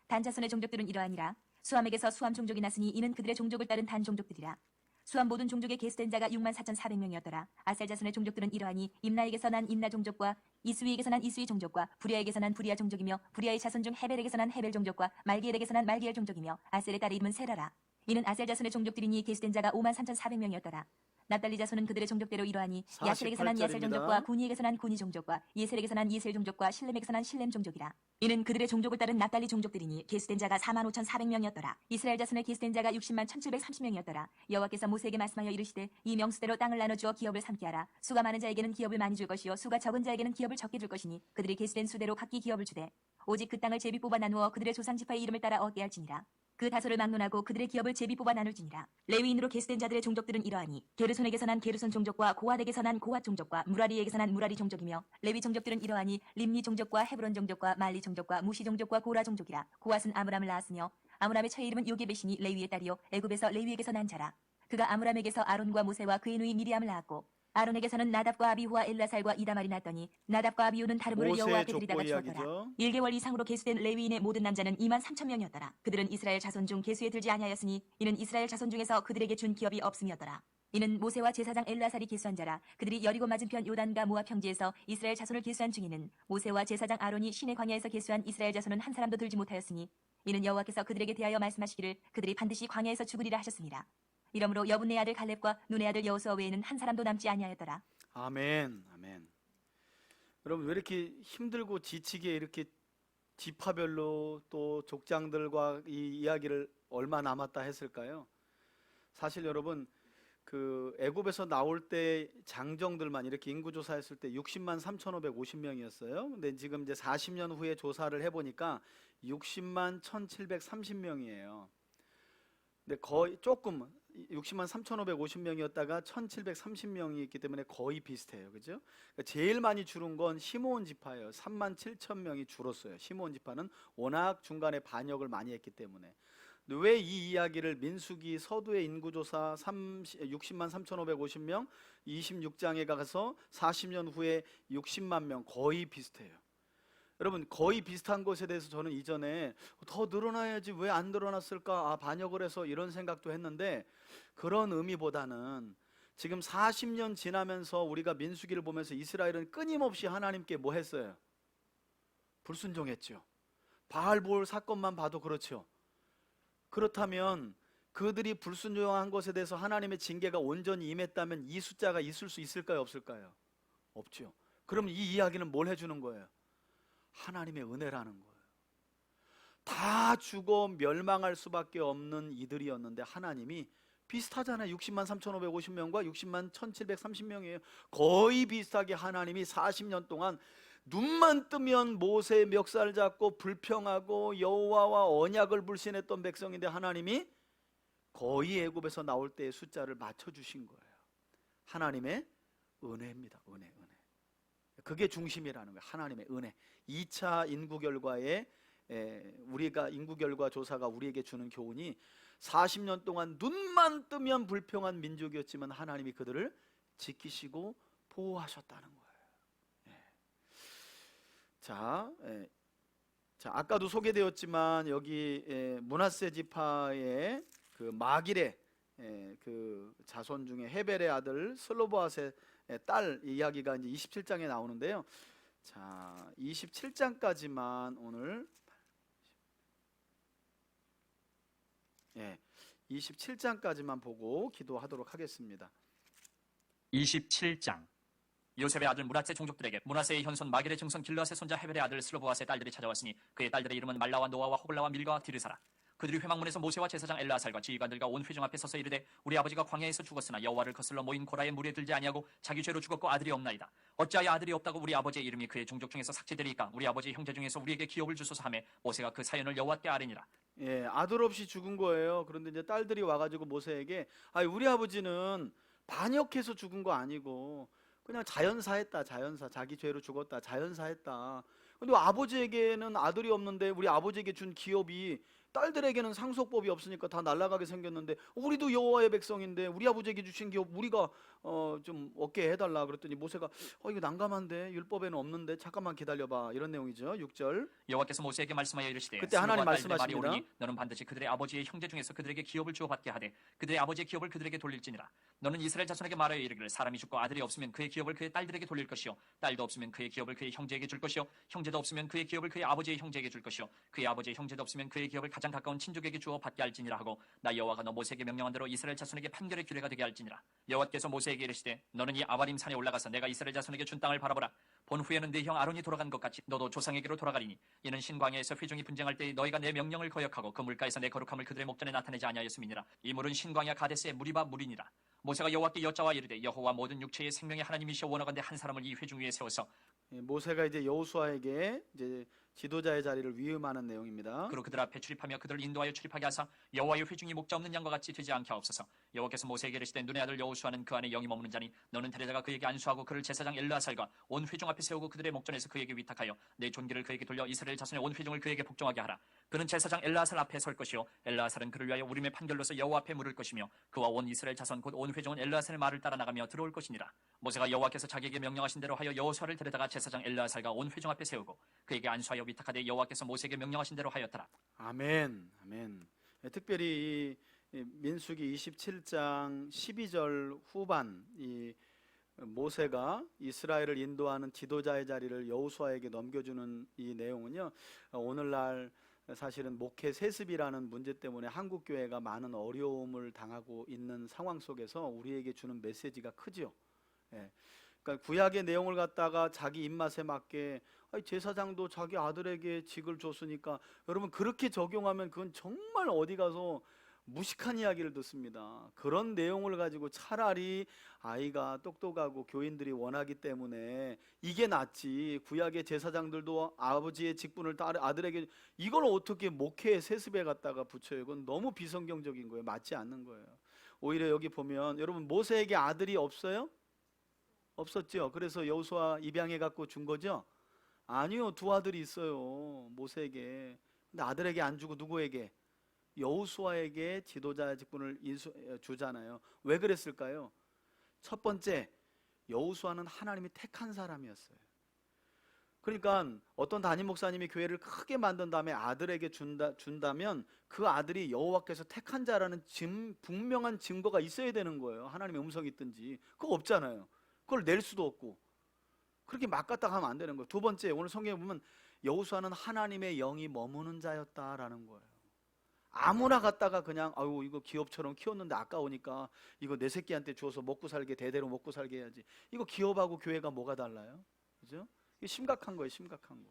Speaker 2: 단 자손의 종족들은 이러하니라. 수함에게서 수함 종족이 났으니 이는 그들의 종족을 따른 단 종족들이라. 수함 모든 종족의 계수된 자가 64,400명이었더라. 아셀 자손의 종족들은 이러하니 임나에게서 난 임나 종족과 이스위에게서 난 이스위 종족과 부리아에게서 난 부리아 종족이며 부리아의 자손 중 헤벨에게서 난 헤벨 종족과 말기엘에게서 난 말기엘 종족이며 아셀의 딸의 이름은 세라라. 이는 아셀 자손의 종족들이니 계수된 자가 53,400명이었더라. 납달리 자손은 그들의 종족대로 이러하니 야셀에게서 난 야셀
Speaker 1: 48절입니다.
Speaker 2: 종족과 구니에게서 난 구니 종족과 예셀에게서 난 예셀 종족과 실렘에게서 난 실렘 종족이라. 이는 그들의 종족을 따른 납달리 종족들이니 계수된 자가 45,400명이었더라. 이스라엘 자손의 계수된 자가 60만 1,730명이었더라. 여호와께서 모세에게 말씀하여 이르시되 이 명수대로 땅을 나눠주어 기업을 삼게 하라. 수가 많은 자에게는 기업을 많이 줄 것이요 수가 적은 자에게는 기업을 적게 줄 것이니 그들이 계수된 수대로 각기 기업을 주되 오직 그 땅을 제비 뽑아 나누어 그들의 조상 지파의 이름을 따라 얻게 할지니라. 그 다소를 막론하고 그들의 기업을 제비 뽑아 나눌지니라. 레위인으로 계수된 자들의 종족들은 이러하니 게르손에게서 난 게르손 종족과 고핫에게서 난 고핫 종족과 무라리에게서 난 무라리 종족이며 레위 종족들은 이러하니 림니 종족과 헤브론 종족과 말리 종족과 무시 종족과 고라 종족이라. 고핫은 아므람을 낳았으며 아므람의 처의 이름은 요게벳이니 레위의 딸이요 애굽에서 레위에게서 난 자라. 그가 아므람에게서 아론과 모세와 그의 누이 미리암을 낳았고 아론에게서는 나답과 아비후와 엘라살과 이다말이 났더니 나답과 아비후는 다르보를 여호와
Speaker 1: 모세의
Speaker 2: 앞에
Speaker 1: 족보
Speaker 2: 들이다가 죽었더라.
Speaker 1: 이야기죠.
Speaker 2: 1개월 이상으로 계수된 레위인의 모든 남자는 2만 3천 명이었더라. 그들은 이스라엘 자손 중 계수에 들지 아니하였으니 이는 이스라엘 자손 중에서 그들에게 준 기업이 없음이었더라. 이는 모세와 제사장 엘라살이 계수한 자라. 그들이 여리고 맞은편 요단과 모압 평지에서 이스라엘 자손을 계수한 중에는 모세와 제사장 아론이 시내 광야에서 계수한 이스라엘 자손은 한 사람도 들지 못하였으니 이는 여호와께서 그들에게 대하여 말씀하시기를 그들이 반드시 광야에서 죽으리라 하셨습니다. 이러므로 여분네 아들 갈렙과 눈의 아들 여호수아 외에는 한 사람도 남지 아니하였더라.
Speaker 1: 아멘, 아멘. 여러분 왜 이렇게 힘들고 지치게 이렇게 지파별로 또 족장들과 이 이야기를 얼마 남았다 했을까요? 사실 여러분 그 애굽에서 나올 때 장정들만 이렇게 인구 조사했을 때 60만 3,550명이었어요. 근데 지금 이제 40년 후에 조사를 해보니까 60만 1,730명이에요. 근데 거의 조금 60만 3,550명이었다가 1,730명이 있기 때문에 거의 비슷해요. 그죠? 그러니까 제일 많이 줄은 건 시므온 지파예요. 3만 7천 명이 줄었어요. 시므온 지파는 워낙 중간에 반역을 많이 했기 때문에. 왜 이 이야기를 민수기 서두의 인구조사 60만 3,550명 26장에 가서 40년 후에 60만 명 거의 비슷해요. 여러분 거의 비슷한 것에 대해서 저는 이전에 더 늘어나야지 왜 안 늘어났을까 반역을 해서 이런 생각도 했는데 그런 의미보다는 지금 40년 지나면서 우리가 민수기를 보면서 이스라엘은 끊임없이 하나님께 뭐 했어요? 불순종했죠. 바알볼 사건만 봐도 그렇죠. 그렇다면 그들이 불순종한 것에 대해서 하나님의 징계가 온전히 임했다면 이 숫자가 있을 수 있을까요? 없을까요? 없죠. 그럼 이 이야기는 뭘 해주는 거예요? 하나님의 은혜라는 거예요. 다 죽어 멸망할 수밖에 없는 이들이었는데 하나님이 비슷하잖아요. 60만 3,550명과 60만 1,730명이에요. 거의 비슷하게 하나님이 40년 동안 눈만 뜨면 모세의 멱살 잡고 불평하고 여호와와 언약을 불신했던 백성인데 하나님이 거의 애굽에서 나올 때의 숫자를 맞춰주신 거예요. 하나님의 은혜입니다. 은혜. 그게 중심이라는 거예요. 하나님의 은혜. 2차 인구 결과에 우리가 인구 결과 조사가 우리에게 주는 교훈이 40년 동안 눈만 뜨면 불평한 민족이었지만 하나님이 그들을 지키시고 보호하셨다는 거예요. 자, 아까도 소개되었지만 여기 므낫세 지파의 그 마길의 그 자손 중에 헤벨의 아들 슬로보앗의 딸 이야기가 이제 27장에 나오는데요. 자, 27장까지만 오늘 27장까지만 보고 기도하도록 하겠습니다.
Speaker 3: 27장. 요셉의 아들 므낫세 종족들에게 므낫세의 현손 마길의 증손 길르앗의 손자 헤벨의 아들 슬로보앗의 딸들이 찾아왔으니 그의 딸들의 이름은 말라와 노아와 호글라와 밀가와 디르사라. 그들이 회막문에서 모세와 제사장 엘라살과 지휘관들과 온 회중 앞에 서서 이르되 우리 아버지가 광야에서 죽었으나 여호와를 거슬러 모인 고라에 물에 들지 아니하고 자기 죄로 죽었고 아들이 없나이다. 어찌하여 아들이 없다고 우리 아버지의 이름이 그의 종족 중에서 삭제되리까? 우리 아버지의 형제 중에서 우리에게 기업을 주소서 하매 모세가 그 사연을 여호와께 아뢰니라.
Speaker 1: 아들 없이 죽은 거예요. 그런데 이제 딸들이 와가지고 모세에게 우리 아버지는 반역해서 죽은 거 아니고 그냥 자연사했다. 자기 죄로 죽었다. 자연사했다. 근데 아버지에게는 아들이 없는데 우리 아버지에게 준 기업이 딸들에게는 상속법이 없으니까 다 날아가게 생겼는데 우리도 여호와의 백성인데 우리 아버지에게 주신 기업 우리가 좀 얻게 해달라 그랬더니 모세가 이거 난감한데 율법에는 없는데 잠깐만 기다려봐 이런 내용이죠. 6절
Speaker 3: 여호와께서 모세에게 말씀하여 이르시되
Speaker 1: 그때 하나님
Speaker 3: 말이
Speaker 1: 말씀하십니다.
Speaker 3: 오르니 너는 반드시 그들의 아버지의 형제 중에서 그들에게 기업을 주어 받게 하되 그들의 아버지의 기업을 그들에게 돌릴지니라. 너는 이스라엘 자손에게 말하여 이르기를 사람이 죽고 아들이 없으면 그의 기업을 그의 딸들에게 돌릴 것이요 딸도 없으면 그의 기업을 그의 형제에게 줄 것이요 형제도 없으면 그의 기업을 그의 아버지의 형제에게 줄 것이요 그의 아버지의 형제도 없으면 그의 기업을 가장 가까운 친족에게 주어 받게 할지니라 하고 나 여호와가 너 모세에게 명령한 대로 이스라엘 자손에게 판결의 규례가 되게 할지니라. 여호와께서 모세에게 이르시되 너는 이 아바림 산에 올라가서 내가 이스라엘 자손에게 준 땅을 바라보라. 본 후에는 네 형 아론이 돌아간 것 같이 너도 조상에게로 돌아가리니 이는 신광야에서 회중이 분쟁할 때 너희가 내 명령을 거역하고 그 물가에서 내 거룩함을 그들의 목전에 나타내지 아니하였음이니라. 이 물은 신광야 가데스의 무리바 물이니라. 모세가 여호와께 여짜와 이르되 여호와 모든 육체의 생명의 하나님이시여 원하건대 한 사람을 이 회중 위에 세워서
Speaker 1: 모세가 이제 여호수아에게 이제 지도자의 자리를 위임하는 내용입니다.
Speaker 3: 그로 그들 앞에 출입하며 그들을 인도하여 출입하게 하사 여호와의 회중이 목자 없는 양과 같이 되지 않게 하옵소서. 여호와께서 모세에게 이르시되 눈의 아들 여호수아는 그 안에 영이 머무는 자니 너는 데려다가 그에게 안수하고 그를 제사장 엘르아살과 온 회중 앞에 세우고 그들의 목전에서 그에게 위탁하여 내 존귀를 그에게 돌려 이스라엘 자손의 온 회중을 그에게 복종하게 하라. 그는 제사장 엘르아살 앞에 설 것이요 엘르아살은 그를 위하여 우림의 판결로서 여호와 앞에 물을 것이며 그와 온 이스라엘 자손 곧 온 회중은 엘르아살의 말을 따라 나가며 들어올 것이니라. 모세가 여호와께서 자기에게 명령하신 대로 하여 여호수아를 데려다가 제사장 엘르아살과 온 회중 앞에 세우고 그에게 안수하여 위탁하되 여호와께서 모세에게 명령하신 대로 하였더라.
Speaker 1: 아멘. 아멘. 특별히 이 민수기 27장 12절 후반 이 모세가 이스라엘을 인도하는 지도자의 자리를 여호수아에게 넘겨주는 이 내용은요, 오늘날 사실은 목회 세습이라는 문제 때문에 한국 교회가 많은 어려움을 당하고 있는 상황 속에서 우리에게 주는 메시지가 크죠. 예. 그러니까 구약의 내용을 갖다가 자기 입맛에 맞게 제사장도 자기 아들에게 직을 줬으니까, 여러분 그렇게 적용하면 그건 정말 어디 가서 무식한 이야기를 듣습니다. 그런 내용을 가지고 차라리 아이가 똑똑하고 교인들이 원하기 때문에 이게 낫지, 구약의 제사장들도 아버지의 직분을 아들에게, 이걸 어떻게 목회의 세습에 갖다가 붙여요? 이건 너무 비성경적인 거예요. 맞지 않는 거예요. 오히려 여기 보면 여러분 모세에게 아들이 없어요? 없었죠. 그래서 여호수아 입양해 갖고 준 거죠? 아니요, 두 아들이 있어요, 모세에게. 근데 아들에게 안 주고 누구에게? 여호수아에게 지도자 직분을 주잖아요. 왜 그랬을까요? 첫 번째, 여호수아는 하나님이 택한 사람이었어요. 그러니까 어떤 담임 목사님이 교회를 크게 만든 다음에 아들에게 준다면 그 아들이 여호와께서 택한 자라는 분명한 증거가 있어야 되는 거예요. 하나님의 음성이 있든지. 그거 없잖아요. 그걸 낼 수도 없고. 그렇게 막 갖다 하면 안 되는 거예요. 두 번째, 오늘 성경에 보면 여호수아는 하나님의 영이 머무는 자였다라는 거예요. 아무나 갖다가 그냥 아유 이거 기업처럼 키웠는데 아까우니까 이거 내 새끼한테 줘서 먹고 살게, 대대로 먹고 살게 해야지. 이거 기업하고 교회가 뭐가 달라요? 그죠? 이게 심각한 거예요, 심각한 거.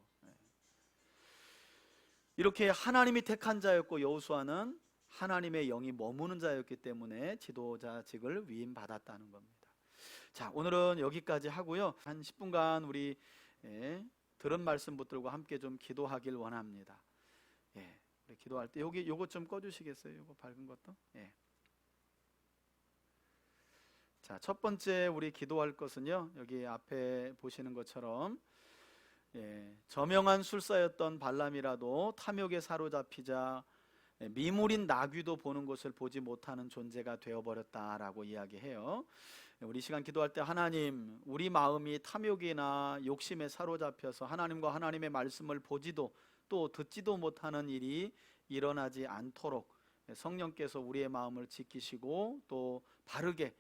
Speaker 1: 이렇게 하나님이 택한 자였고 여호수아는 하나님의 영이 머무는 자였기 때문에 지도자직을 위임받았다는 겁니다. 자, 오늘은 여기까지 하고요. 한 10분간 우리 들은 말씀 붙들고 함께 좀 기도하길 원합니다. 우리 기도할 때 여기 요거 좀 꺼주시겠어요? 요거 밝은 것도. 자, 첫 번째 우리 기도할 것은요, 여기 앞에 보시는 것처럼 저명한 술사였던 발람이라도 탐욕에 사로잡히자 미물인 나귀도 보는 것을 보지 못하는 존재가 되어버렸다라고 이야기해요. 우리 시간 기도할 때 하나님, 우리 마음이 탐욕이나 욕심에 사로잡혀서 하나님과 하나님의 말씀을 보지도 또 듣지도 못하는 일이 일어나지 않도록 성령께서 우리의 마음을 지키시고 또 바르게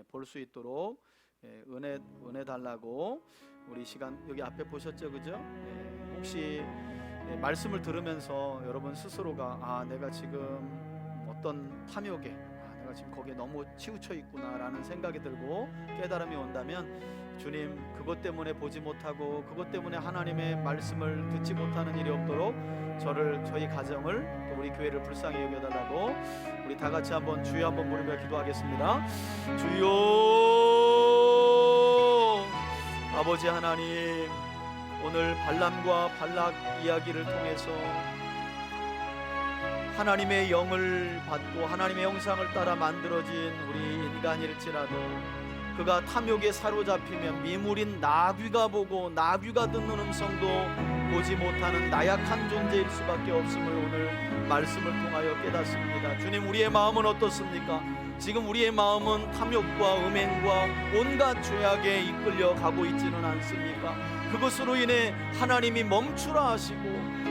Speaker 1: 볼 수 있도록 은혜 달라고 우리 시간 여기 앞에 보셨죠, 그죠? 혹시 말씀을 들으면서 여러분 스스로가 내가 지금 어떤 탐욕에 내가 지금 거기에 너무 치우쳐 있구나라는 생각이 들고 깨달음이 온다면 주님, 그것 때문에 보지 못하고 그것 때문에 하나님의 말씀을 듣지 못하는 일이 없도록 저희 가정을 또 우리 교회를 불쌍히 여겨달라고 우리 다 같이 한번 주여 한번 부르며 기도하겠습니다. 주여, 아버지 하나님, 오늘 발람과 발락 이야기를 통해서 하나님의 영을 받고 하나님의 형상을 따라 만들어진 우리 인간일지라도 그가 탐욕에 사로잡히면 미물인 나귀가 보고 나귀가 듣는 음성도 보지 못하는 나약한 존재일 수밖에 없음을 오늘 말씀을 통하여 깨닫습니다. 주님, 우리의 마음은 어떻습니까? 지금 우리의 마음은 탐욕과 음행과 온갖 죄악에 이끌려 가고 있지는 않습니까? 그것으로 인해 하나님이 멈추라 하시고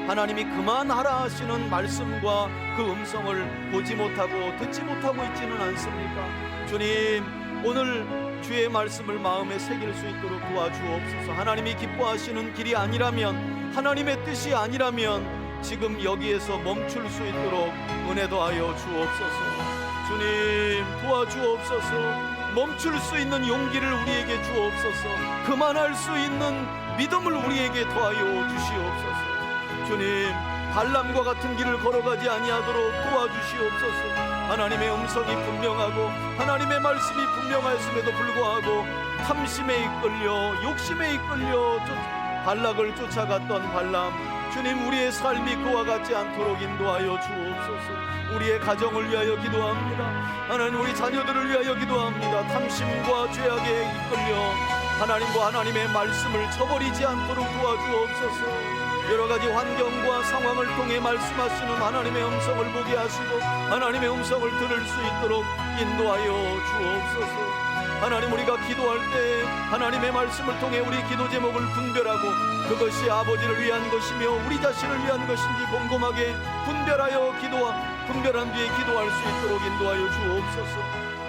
Speaker 1: 하나님이 그만하라 하시는 말씀과 그 음성을 보지 못하고 듣지 못하고 있지는 않습니까? 주님, 오늘 주의 말씀을 마음에 새길 수 있도록 도와주옵소서. 하나님이 기뻐하시는 길이 아니라면, 하나님의 뜻이 아니라면 지금 여기에서 멈출 수 있도록 은혜 더하여 주옵소서. 주님, 도와주옵소서. 멈출 수 있는 용기를 우리에게 주옵소서. 그만할 수 있는 믿음을 우리에게 더하여 주시옵소서. 주님, 발람과 같은 길을 걸어가지 아니하도록 도와주시옵소서. 하나님의 음성이 분명하고 하나님의 말씀이 분명하였음에도 불구하고 탐심에 이끌려 욕심에 이끌려 발락을 쫓아갔던 발람, 주님 우리의 삶이 그와 같지 않도록 인도하여 주옵소서. 우리의 가정을 위하여 기도합니다. 하나님 우리 자녀들을 위하여 기도합니다. 탐심과 죄악에 이끌려 하나님과 하나님의 말씀을 저버리지 않도록 도와주옵소서. 여러가지 환경과 상황을 통해 말씀하시는 하나님의 음성을 보게 하시고 하나님의 음성을 들을 수 있도록 인도하여 주옵소서. 하나님 우리가 기도할 때 하나님의 말씀을 통해 우리 기도 제목을 분별하고 그것이 아버지를 위한 것이며 우리 자신을 위한 것인지 곰곰하게 분별하여 분별한 뒤에 기도할 수 있도록 인도하여 주옵소서.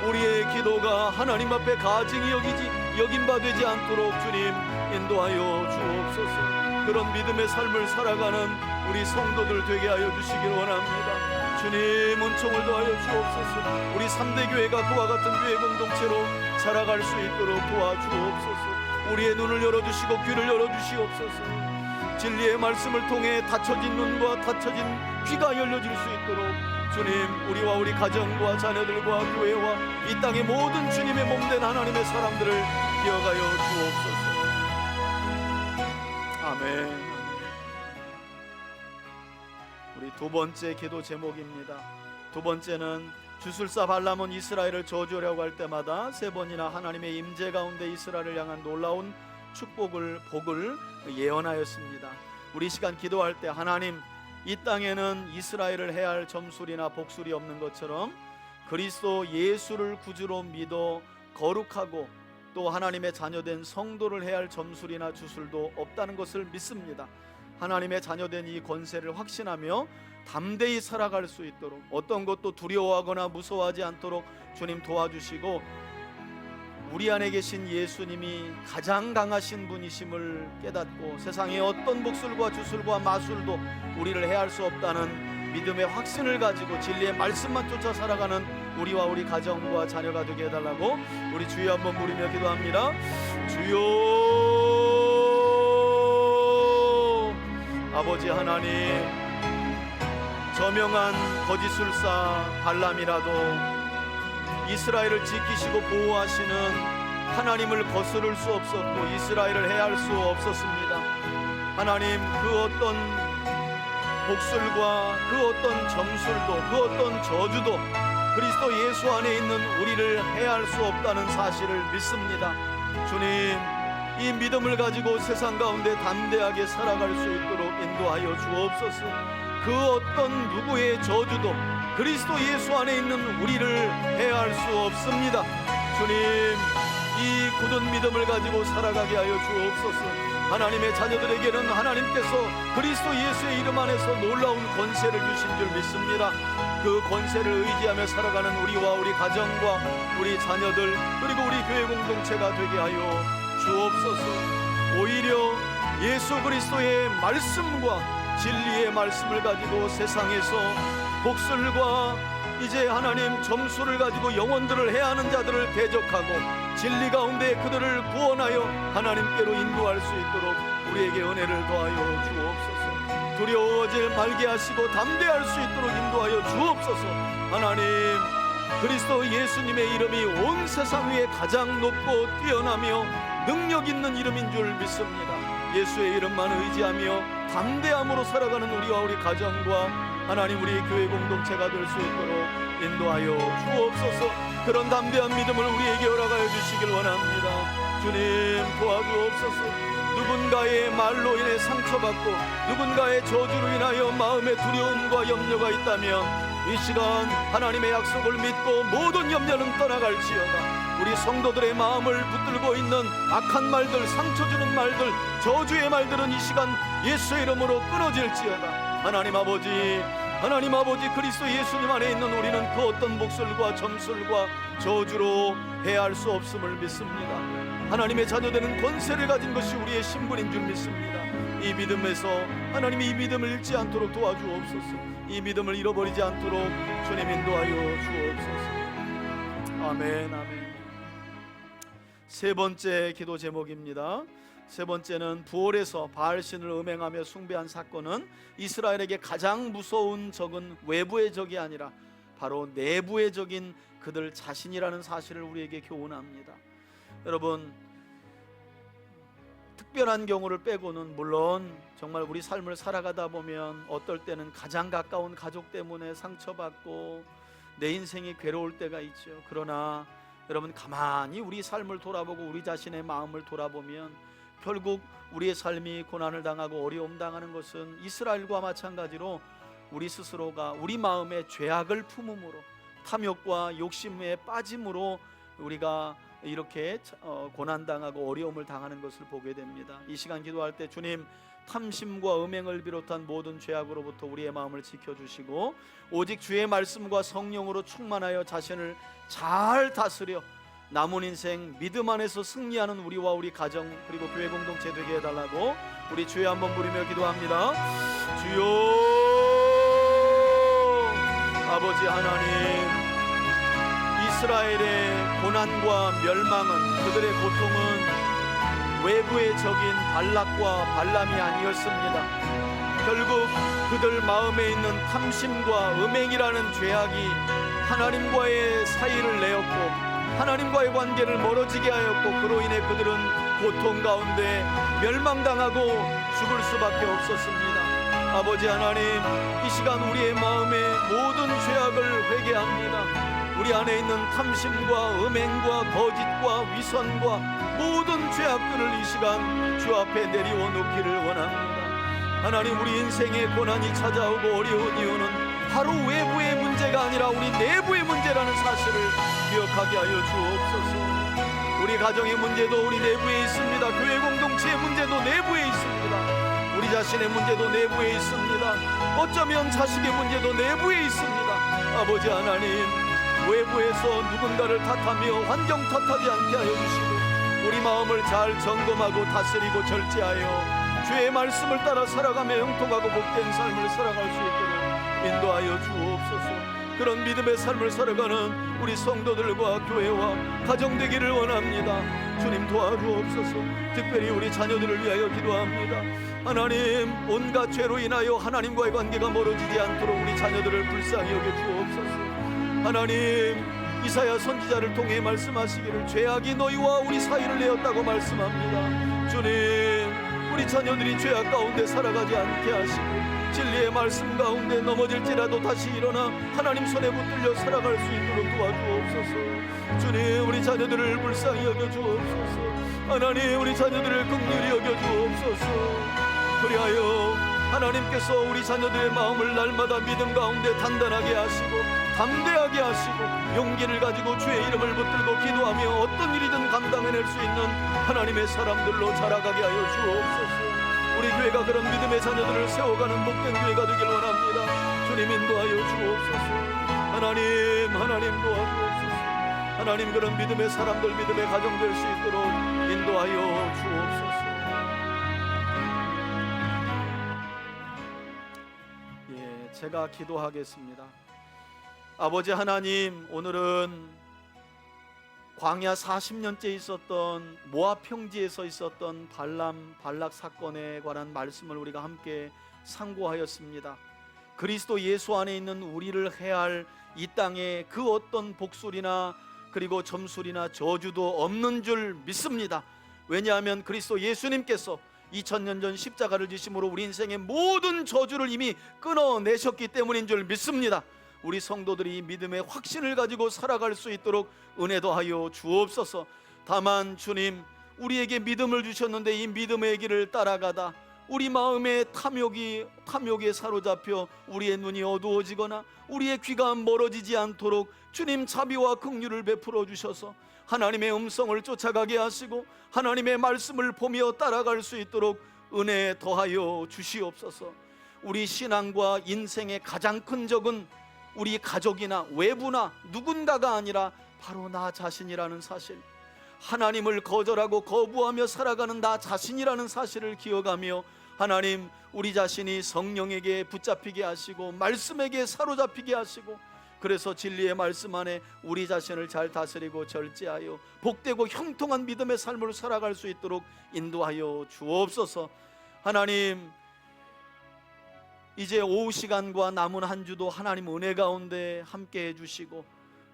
Speaker 1: 우리의 기도가 하나님 앞에 가증히 여긴 바 되지 않도록 주님 인도하여 주옵소서. 그런 믿음의 삶을 살아가는 우리 성도들 되게 하여 주시길 원합니다. 주님 은총을 더하여 주옵소서. 우리 3대 교회가 그와 같은 교회 공동체로 살아갈 수 있도록 도와주옵소서. 우리의 눈을 열어주시고 귀를 열어주시옵소서. 진리의 말씀을 통해 닫혀진 눈과 닫혀진 귀가 열려질 수 있도록 주님 우리와 우리 가정과 자녀들과 교회와 이 땅의 모든 주님의 몸된 하나님의 사람들을 기억하여 주옵소서. 아멘. 우리 두 번째 기도 제목입니다. 두 번째는 주술사 발람은 이스라엘을 저주하려고 할 때마다 세 번이나 하나님의 임재 가운데 이스라엘을 향한 놀라운 복을 예언하였습니다. 우리 시간 기도할 때 하나님 이 땅에는 이스라엘을 해할 점술이나 복술이 없는 것처럼 그리스도 예수를 구주로 믿어 거룩하고 또 하나님의 자녀된 성도를 해할 점술이나 주술도 없다는 것을 믿습니다. 하나님의 자녀된 이 권세를 확신하며 담대히 살아갈 수 있도록 어떤 것도 두려워하거나 무서워하지 않도록 주님 도와주시고 우리 안에 계신 예수님이 가장 강하신 분이심을 깨닫고 세상의 어떤 복술과 주술과 마술도 우리를 해할 수 없다는 믿음의 확신을 가지고 진리의 말씀만 쫓아 살아가는 우리와 우리 가정과 자녀가 되게 해달라고 우리 주여 한번 부르며 기도합니다. 주여 아버지 하나님, 저명한 거짓술사 발람이라도 이스라엘을 지키시고 보호하시는 하나님을 거스를 수 없었고 이스라엘을 해할 수 없었습니다. 하나님 그 어떤 복술과 그 어떤 점술도 그 어떤 저주도 그리스도 예수 안에 있는 우리를 해할 수 없다는 사실을 믿습니다. 주님 이 믿음을 가지고 세상 가운데 담대하게 살아갈 수 있도록 인도하여 주옵소서. 그 어떤 누구의 저주도 그리스도 예수 안에 있는 우리를 해할 수 없습니다. 주님 이 굳은 믿음을 가지고 살아가게 하여 주옵소서. 하나님의 자녀들에게는 하나님께서 그리스도 예수의 이름 안에서 놀라운 권세를 주신 줄 믿습니다. 그 권세를 의지하며 살아가는 우리와 우리 가정과 우리 자녀들 그리고 우리 교회 공동체가 되게 하여 주옵소서. 오히려 예수 그리스도의 말씀과 진리의 말씀을 가지고 세상에서 복술과 이제 하나님 점수를 가지고 영혼들을 해하는 자들을 대적하고 진리 가운데 그들을 구원하여 하나님께로 인도할 수 있도록 우리에게 은혜를 더하여 주옵소서. 두려워질 말게 하시고 담대할 수 있도록 인도하여 주옵소서. 하나님 그리스도 예수님의 이름이 온 세상 위에 가장 높고 뛰어나며 능력 있는 이름인 줄 믿습니다. 예수의 이름만 의지하며 담대함으로 살아가는 우리와 우리 가정과 하나님 우리 교회 공동체가 될 수 있도록 인도하여 주옵소서. 그런 담대한 믿음을 우리에게 허락하여 주시길 원합니다. 주님 도와주옵소서. 누군가의 말로 인해 상처받고 누군가의 저주로 인하여 마음에 두려움과 염려가 있다면 이 시간 하나님의 약속을 믿고 모든 염려는 떠나갈지어다. 우리 성도들의 마음을 붙들고 있는 악한 말들, 상처 주는 말들, 저주의 말들은 이 시간 예수의 이름으로 끊어질지어다. 하나님 아버지 그리스도 예수님 안에 있는 우리는 그 어떤 복술과 점술과 저주로 해할 수 없음을 믿습니다. 하나님의 자녀되는 권세를 가진 것이 우리의 신분인 줄 믿습니다. 이 믿음에서 하나님이 이 믿음을 잃지 않도록 도와주옵소서. 이 믿음을 잃어버리지 않도록 주님 인도하여 주옵소서. 아멘 아멘. 세 번째 기도 제목입니다. 세 번째는 부올에서 바알신을 음행하며 숭배한 사건은 이스라엘에게 가장 무서운 적은 외부의 적이 아니라 바로 내부의 적인 그들 자신이라는 사실을 우리에게 교훈합니다. 여러분 특별한 경우를 빼고는 물론 정말 우리 삶을 살아가다 보면 어떨 때는 가장 가까운 가족 때문에 상처받고 내 인생이 괴로울 때가 있죠. 그러나 여러분, 가만히 우리 삶을 돌아보고 우리 자신의 마음을 돌아보면 결국 우리의 삶이 고난을 당하고 어려움 당하는 것은 이스라엘과 마찬가지로 우리 스스로가 우리 마음에 죄악을 품음으로, 탐욕과 욕심에 빠짐으로 우리가 이렇게 고난당하고 어려움을 당하는 것을 보게 됩니다. 이 시간 기도할 때 주님, 탐심과 음행을 비롯한 모든 죄악으로부터 우리의 마음을 지켜주시고 오직 주의 말씀과 성령으로 충만하여 자신을 잘 다스려 남은 인생 믿음 안에서 승리하는 우리와 우리 가정 그리고 교회 공동체 되게 해달라고 우리 주여 한번 부르며 기도합니다. 주여, 아버지 하나님, 이스라엘의 고난과 멸망은, 그들의 고통은 외부의 적인 발락과 발람이 아니었습니다. 결국 그들 마음에 있는 탐심과 음행이라는 죄악이 하나님과의 사이를 내었고 하나님과의 관계를 멀어지게 하였고, 그로 인해 그들은 고통 가운데 멸망당하고 죽을 수밖에 없었습니다. 아버지 하나님, 이 시간 우리의 마음에 모든 죄악을 회개합니다. 우리 안에 있는 탐심과 음행과 거짓과 위선과 모든 죄악들을 이 시간 주 앞에 내려놓기를 원합니다. 하나님, 우리 인생에 고난이 찾아오고 어려운 이유는 바로 외부의 문제가 아니라 우리 내부의 문제라는 사실을 기억하게 하여 주옵소서. 우리 가정의 문제도 우리 내부에 있습니다. 교회 공동체의 문제도 내부에 있습니다. 우리 자신의 문제도 내부에 있습니다. 어쩌면 자식의 문제도 내부에 있습니다. 아버지 하나님, 외부에서 누군가를 탓하며 환경 탓하지 않게 하여 주시고 우리 마음을 잘 점검하고 다스리고 절제하여 주의 말씀을 따라 살아가며 형통하고 복된 삶을 살아갈 수 있도록 인도하여 주옵소서. 그런 믿음의 삶을 살아가는 우리 성도들과 교회와 가정 되기를 원합니다. 주님 도와주옵소서. 특별히 우리 자녀들을 위하여 기도합니다. 하나님, 온갖 죄로 인하여 하나님과의 관계가 멀어지지 않도록 우리 자녀들을 불쌍히 여겨 주옵소서. 하나님, 이사야 선지자를 통해 말씀하시기를 죄악이 너희와 우리 사이를 내었다고 말씀합니다. 주님, 우리 자녀들이 죄악 가운데 살아가지 않게 하시고 진리의 말씀 가운데 넘어질지라도 다시 일어나 하나님 손에 붙들려 살아갈 수 있도록 도와주옵소서. 주님, 우리 자녀들을 불쌍히 여겨주옵소서. 하나님, 우리 자녀들을 긍휼히 여겨주옵소서. 그리하여 하나님께서 우리 자녀들의 마음을 날마다 믿음 가운데 단단하게 하시고 담대하게 하시고 용기를 가지고 주의 이름을 붙들고 기도하며 어떤 일이든 감당해낼 수 있는 하나님의 사람들로 자라가게 하여 주옵소서. 우리 교회가 그런 믿음의 자녀들을 세워가는 복된 교회가 되길 원합니다. 주님, 인도하여 주옵소서. 하나님 도와주옵소서. 하나님, 그런 믿음의 사람들, 믿음의 가정 될 수 있도록 인도하여 주옵소서. 제가 기도하겠습니다. 아버지 하나님, 오늘은 광야 40년째 있었던 모압 평지에서 있었던 발락 사건에 관한 말씀을 우리가 함께 상고하였습니다. 그리스도 예수 안에 있는 우리를 해할 이 땅에 그 어떤 복술이나 그리고 점술이나 저주도 없는 줄 믿습니다. 왜냐하면 그리스도 예수님께서 2000년 전 십자가를 지심으로 우리 인생의 모든 저주를 이미 끊어내셨기 때문인 줄 믿습니다. 우리 성도들이 이 믿음의 확신을 가지고 살아갈 수 있도록 은혜도 하여 주옵소서. 다만 주님, 우리에게 믿음을 주셨는데 이 믿음의 길을 따라가다 우리 마음의 탐욕에 사로잡혀 우리의 눈이 어두워지거나 우리의 귀가 멀어지지 않도록 주님 자비와 긍휼을 베풀어 주셔서 하나님의 음성을 쫓아가게 하시고 하나님의 말씀을 보며 따라갈 수 있도록 은혜 더하여 주시옵소서. 우리 신앙과 인생의 가장 큰 적은 우리 가족이나 외부나 누군가가 아니라 바로 나 자신이라는 사실, 하나님을 거절하고 거부하며 살아가는 나 자신이라는 사실을 기억하며 하나님, 우리 자신이 성령에게 붙잡히게 하시고 말씀에게 사로잡히게 하시고 그래서 진리의 말씀 안에 우리 자신을 잘 다스리고 절제하여 복되고 형통한 믿음의 삶을 살아갈 수 있도록 인도하여 주옵소서. 하나님, 이제 오후 시간과 남은 한 주도 하나님 은혜 가운데 함께 해주시고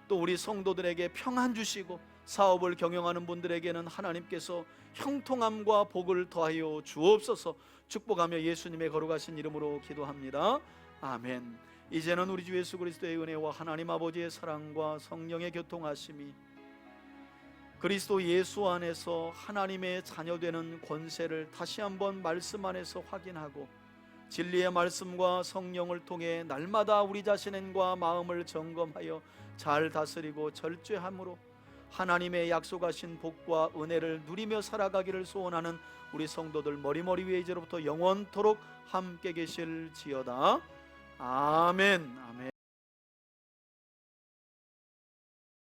Speaker 1: 또 우리 성도들에게 평안 주시고 사업을 경영하는 분들에게는 하나님께서 형통함과 복을 더하여 주옵소서. 축복하며 예수님의 거룩하신 이름으로 기도합니다. 아멘. 이제는 우리 주 예수 그리스도의 은혜와 하나님 아버지의 사랑과 성령의 교통하심이 그리스도 예수 안에서 하나님의 자녀되는 권세를 다시 한번 말씀 안에서 확인하고 진리의 말씀과 성령을 통해 날마다 우리 자신과 마음을 점검하여 잘 다스리고 절제함으로 하나님의 약속하신 복과 은혜를 누리며 살아가기를 소원하는 우리 성도들 머리머리 위에 이제로부터 영원토록 함께 계실지어다. 아멘. 아멘.